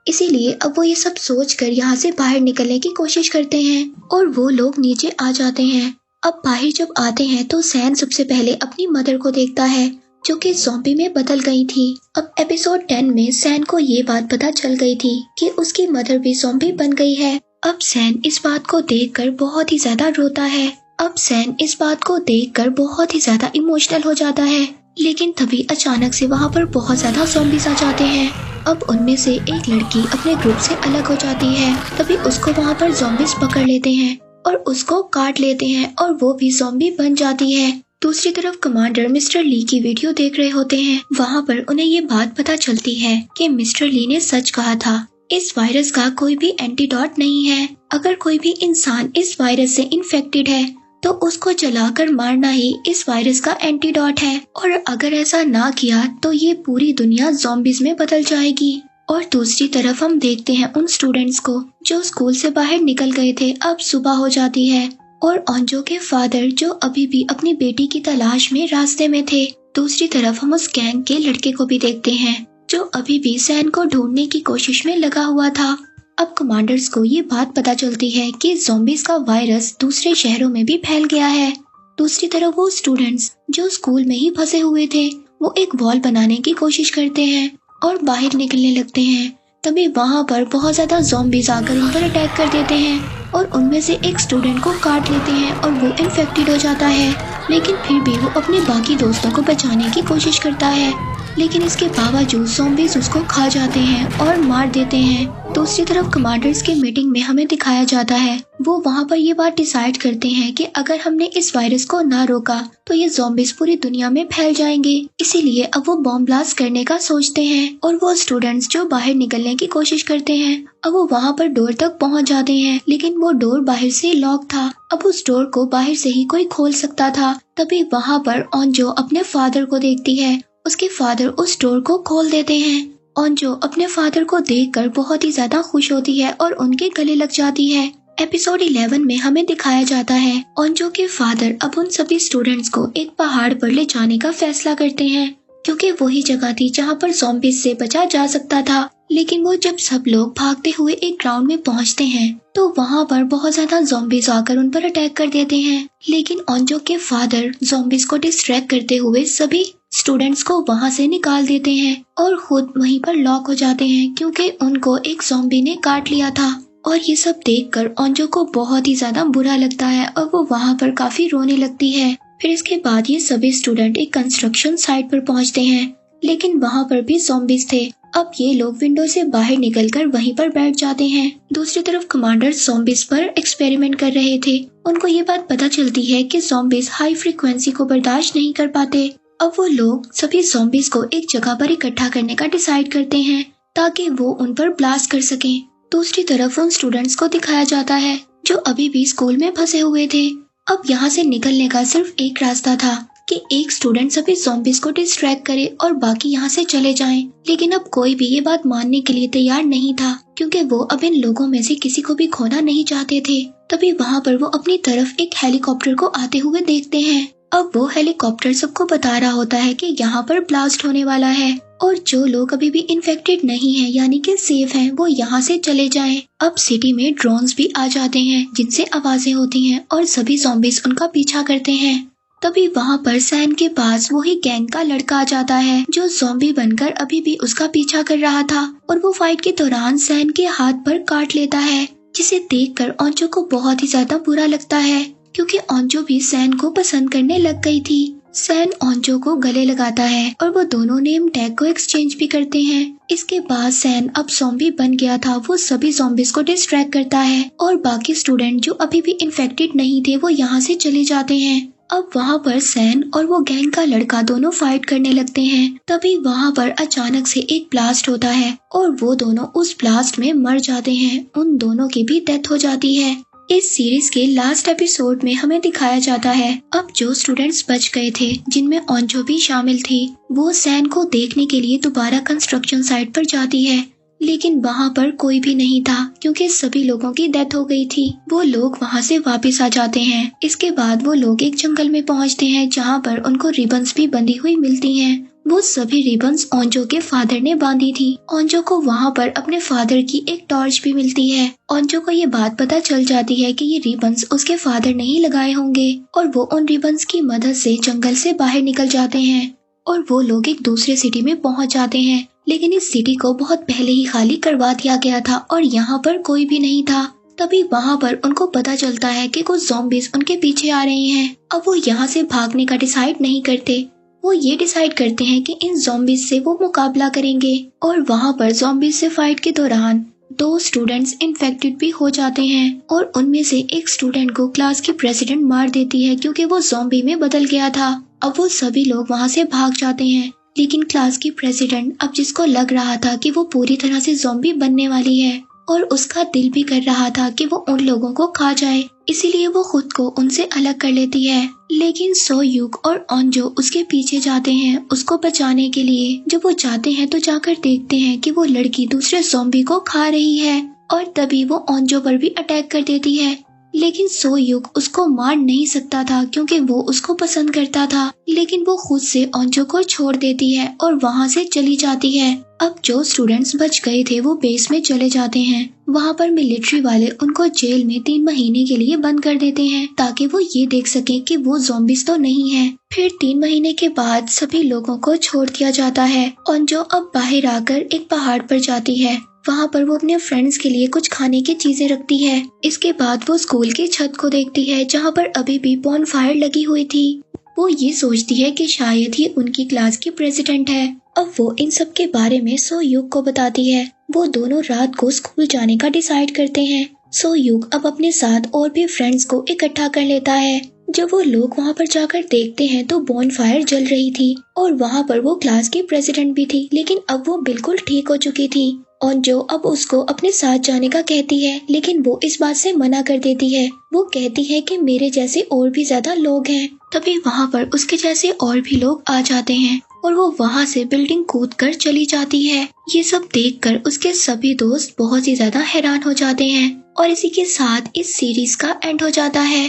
Speaker 1: इसीलिए अब वो ये सब सोचकर यहाँ से बाहर निकलने की कोशिश करते हैं और वो लोग नीचे आ जाते हैं। अब बाहर जब आते हैं तो सैन सबसे पहले अपनी मदर को देखता है जो कि ज़ॉम्बी में बदल गई थी। अब एपिसोड 10 में सैन को ये बात पता चल गई थी कि उसकी मदर भी ज़ॉम्बी बन गई है। अब सैन इस बात को देखकर बहुत ही ज्यादा रोता है। अब सैन इस बात को देखकर बहुत ही ज्यादा इमोशनल हो जाता है, लेकिन तभी अचानक से वहाँ पर बहुत ज्यादा ज़ॉम्बीज आ जाते हैं। अब उनमें से एक लड़की अपने ग्रुप से अलग हो जाती है। तभी उसको वहाँ पर ज़ॉम्बीज पकड़ लेते हैं और उसको काट लेते हैं और वो भी ज़ॉम्बी बन जाती है। दूसरी तरफ कमांडर मिस्टर ली की वीडियो देख रहे होते हैं। वहाँ पर उन्हें ये बात पता चलती है कि मिस्टर ली ने सच कहा था, इस वायरस का कोई भी एंटीडोट नहीं है। अगर कोई भी इंसान इस वायरस से इन्फेक्टेड है तो उसको जलाकर मारना ही इस वायरस का एंटीडोट है, और अगर ऐसा ना किया तो ये पूरी दुनिया ज़ॉम्बीज में बदल जाएगी। और दूसरी तरफ हम देखते हैं उन स्टूडेंट्स को जो स्कूल से बाहर निकल गए थे। अब सुबह हो जाती है और ओंजो के फादर जो अभी भी अपनी बेटी की तलाश में रास्ते में थे। दूसरी तरफ हम उस गैंग के लड़के को भी देखते हैं जो अभी भी सैन को ढूंढने की कोशिश में लगा हुआ था। अब कमांडर्स को ये बात पता चलती है कि ज़ॉम्बीज का वायरस दूसरे शहरों में भी फैल गया है। दूसरी तरफ वो स्टूडेंट्स जो स्कूल में ही फंसे हुए थे वो एक वॉल बनाने की कोशिश करते हैं और बाहर निकलने लगते हैं। तभी वहाँ पर बहुत ज्यादा ज़ॉम्बीज आकर उन पर अटैक कर देते हैं और उनमें से एक स्टूडेंट को काट लेते हैं और वो इन्फेक्टेड हो जाता है, लेकिन फिर भी वो अपने बाकी दोस्तों को बचाने की कोशिश करता है। लेकिन इसके बावजूद ज़ॉम्बीज़ उसको खा जाते हैं और मार देते हैं। दूसरी तरफ कमांडर्स की मीटिंग में हमें दिखाया जाता है, वो वहाँ पर ये बात डिसाइड करते हैं कि अगर हमने इस वायरस को ना रोका तो ये ज़ॉम्बीज़ पूरी दुनिया में फैल जाएंगे। इसीलिए अब वो बॉम्ब ब्लास्ट करने का सोचते हैं और वो स्टूडेंट्स जो बाहर निकलने की कोशिश करते हैं, अब वो वहाँ पर डोर तक पहुँच जाते हैं, लेकिन वो डोर बाहर से लॉक था। अब उस डोर को बाहर से ही कोई खोल सकता था। तभी वहाँ पर ओंजो अपने फादर को देखती है। उसके फादर उस डोर को खोल देते हैं। ओंजो अपने फादर को देखकर बहुत ही ज्यादा खुश होती है और उनके गले लग जाती है। एपिसोड 11 में हमें दिखाया जाता है ओंजो के फादर अब उन सभी स्टूडेंट्स को एक पहाड़ पर ले जाने का फैसला करते हैं, क्योंकि वही जगह थी जहाँ पर ज़ॉम्बीज़ से बचा जा सकता था। लेकिन वो जब सब लोग भागते हुए एक ग्राउंड में पहुँचते हैं तो वहाँ पर बहुत ज्यादा ज़ॉम्बीज़ आकर उन पर अटैक कर देते हैं। लेकिन ओंजो के फादर ज़ॉम्बीज़ को डिस्ट्रैक्ट करते हुए सभी स्टूडेंट्स को वहाँ से निकाल देते हैं और खुद वहीं पर लॉक हो जाते हैं, क्योंकि उनको एक ज़ॉम्बी ने काट लिया था। और ये सब देखकर ओंजो को बहुत ही ज्यादा बुरा लगता है और वो वहाँ पर काफी रोने लगती है। फिर इसके बाद ये सभी स्टूडेंट एक कंस्ट्रक्शन साइट पर पहुँचते हैं, लेकिन वहाँ पर भी ज़ॉम्बीज़ थे। अब ये लोग विंडो से बाहर निकलकर वहीं पर बैठ जाते हैं। दूसरी तरफ कमांडर ज़ॉम्बीज़ पर एक्सपेरिमेंट कर रहे थे। उनको ये बात पता चलती है कि ज़ॉम्बीज़ हाई फ्रीक्वेंसी को बर्दाश्त नहीं कर पाते। अब वो लोग सभी ज़ॉम्बीज़ को एक जगह पर इकट्ठा करने का डिसाइड करते हैं ताकि वो उन पर ब्लास्ट कर सकें। दूसरी तरफ उन स्टूडेंट्स को दिखाया जाता है जो अभी भी स्कूल में फंसे हुए थे। अब यहाँ से निकलने का सिर्फ एक रास्ता था कि एक स्टूडेंट सभी ज़ॉम्बीज़ को डिस्ट्रैक्ट करे और बाकी यहाँ से चले जाएं। लेकिन अब कोई भी ये बात मानने के लिए तैयार नहीं था, क्योंकि वो अब इन लोगों में से किसी को भी खोना नहीं चाहते थे। तभी वहाँ पर वो अपनी तरफ एक हेलीकॉप्टर को आते हुए देखते हैं। अब वो हेलीकॉप्टर सबको बता रहा होता है कि यहाँ पर ब्लास्ट होने वाला है और जो लोग अभी भी इन्फेक्टेड नहीं हैं, यानी कि सेफ हैं, वो यहाँ से चले जाएं। अब सिटी में ड्रोन्स भी आ जाते हैं जिनसे आवाजें होती हैं और सभी ज़ॉम्बीज़ उनका पीछा करते हैं। तभी वहाँ पर सैन के पास वही गैंग का लड़का आ जाता है जो ज़ॉम्बी बनकर अभी भी उसका पीछा कर रहा था और वो फाइट के दौरान सैन के हाथ पर काट लेता है, जिसे देखकर ओंजो को बहुत ही ज्यादा बुरा लगता है, क्योंकि ओंजो भी सैन को पसंद करने लग गई थी। सैन ओंजो को गले लगाता है और वो दोनों नेम टैग को एक्सचेंज भी करते हैं। इसके बाद सैन अब ज़ॉम्बी बन गया था, वो सभी ज़ॉम्बीज़ को डिस्ट्रैक्ट करता है और बाकी स्टूडेंट जो अभी भी इन्फेक्टेड नहीं थे वो यहाँ से चले जाते हैं। अब वहाँ पर सैन और वो गैंग का लड़का दोनों फाइट करने लगते हैं। तभी वहाँ पर अचानक से एक ब्लास्ट होता है और वो दोनों उस ब्लास्ट में मर जाते हैं। उन दोनों की भी डेथ हो जाती है। इस सीरीज के लास्ट एपिसोड में हमें दिखाया जाता है अब जो स्टूडेंट्स बच गए थे, जिनमें ओंजो भी शामिल थी, वो सैन को देखने के लिए दोबारा कंस्ट्रक्शन साइट पर जाती है। लेकिन वहाँ पर कोई भी नहीं था, क्योंकि सभी लोगों की डेथ हो गई थी। वो लोग वहाँ से वापस आ जाते हैं। इसके बाद वो लोग एक जंगल में पहुँचते हैं जहाँ पर उनको रिबन्स भी बंधी हुई मिलती हैं। वो सभी रिबन्स ओंजो के फादर ने बांधी थी। ओंजो को वहाँ पर अपने फादर की एक टॉर्च भी मिलती है। ओंजो को ये बात पता चल जाती है कि ये रिबन्स उसके फादर ने ही लगाए होंगे और वो उन रिबन्स की मदद से जंगल से बाहर निकल जाते हैं और वो लोग एक दूसरे सिटी में पहुँच जाते हैं। लेकिन इस सिटी को बहुत पहले ही खाली करवा दिया गया था और यहाँ पर कोई भी नहीं था। तभी वहाँ पर उनको पता चलता है कि कुछ ज़ॉम्बीज़ उनके पीछे आ रहे हैं। अब वो यहाँ से भागने का डिसाइड नहीं करते, वो ये डिसाइड करते हैं कि इन ज़ॉम्बीज़ से वो मुकाबला करेंगे। और वहाँ पर ज़ॉम्बीज़ से फाइट के दौरान 2 स्टूडेंट्स इन्फेक्टेड भी हो जाते हैं और उनमें से एक स्टूडेंट को क्लास की प्रेसिडेंट मार देती है, क्योंकि वो ज़ॉम्बी में बदल गया था। अब वो सभी लोग वहाँ से भाग जाते हैं, लेकिन क्लास की प्रेसिडेंट अब जिसको लग रहा था कि वो पूरी तरह से ज़ॉम्बी बनने वाली है और उसका दिल भी कर रहा था कि वो उन लोगों को खा जाए, इसीलिए वो खुद को उनसे अलग कर लेती है। लेकिन सोयूक और ओंजो उसके पीछे जाते हैं उसको बचाने के लिए। जब वो जाते हैं तो जाकर देखते हैं कि वो लड़की दूसरे ज़ॉम्बी को खा रही है और तभी वो ओंजो पर भी अटैक कर देती है। लेकिन सोयूक उसको मार नहीं सकता था, क्योंकि वो उसको पसंद करता था। लेकिन वो खुद से ओंजो को छोड़ देती है और वहाँ से चली जाती है। अब जो स्टूडेंट्स बच गए थे वो बेस में चले जाते हैं। वहाँ पर मिलिट्री वाले उनको जेल में 3 महीने के लिए बंद कर देते हैं ताकि वो ये देख सकें कि वो ज़ॉम्बीज़ तो नहीं है। फिर 3 महीने के बाद सभी लोगों को छोड़ दिया जाता है। ओंजो अब बाहर आकर एक पहाड़ पर जाती है। वहाँ पर वो अपने फ्रेंड्स के लिए कुछ खाने की चीजें रखती है। इसके बाद वो स्कूल की छत को देखती है जहाँ पर अभी भी बॉनफायर लगी हुई थी। वो ये सोचती है कि शायद ही उनकी क्लास की प्रेसिडेंट है। अब वो इन सब के बारे में सोयूक को बताती है। वो दोनों रात को स्कूल जाने का डिसाइड करते हैं। सोयूक अब अपने साथ और भी फ्रेंड्स को इकट्ठा कर लेता है। जब वो लोग वहाँ पर जाकर देखते हैं तो बॉनफायर जल रही थी और वहाँ पर वो क्लास की प्रेसिडेंट भी थी, लेकिन अब वो बिल्कुल ठीक हो चुकी थी और जो अब उसको अपने साथ जाने का कहती है, लेकिन वो इस बात से मना कर देती है। वो कहती है कि मेरे जैसे और भी ज्यादा लोग हैं। तभी वहाँ पर उसके जैसे और भी लोग आ जाते हैं और वो वहाँ से बिल्डिंग कूद कर चली जाती है। ये सब देखकर उसके सभी दोस्त बहुत ही ज्यादा हैरान हो जाते हैं और इसी के साथ इस सीरीज का एंड हो जाता है।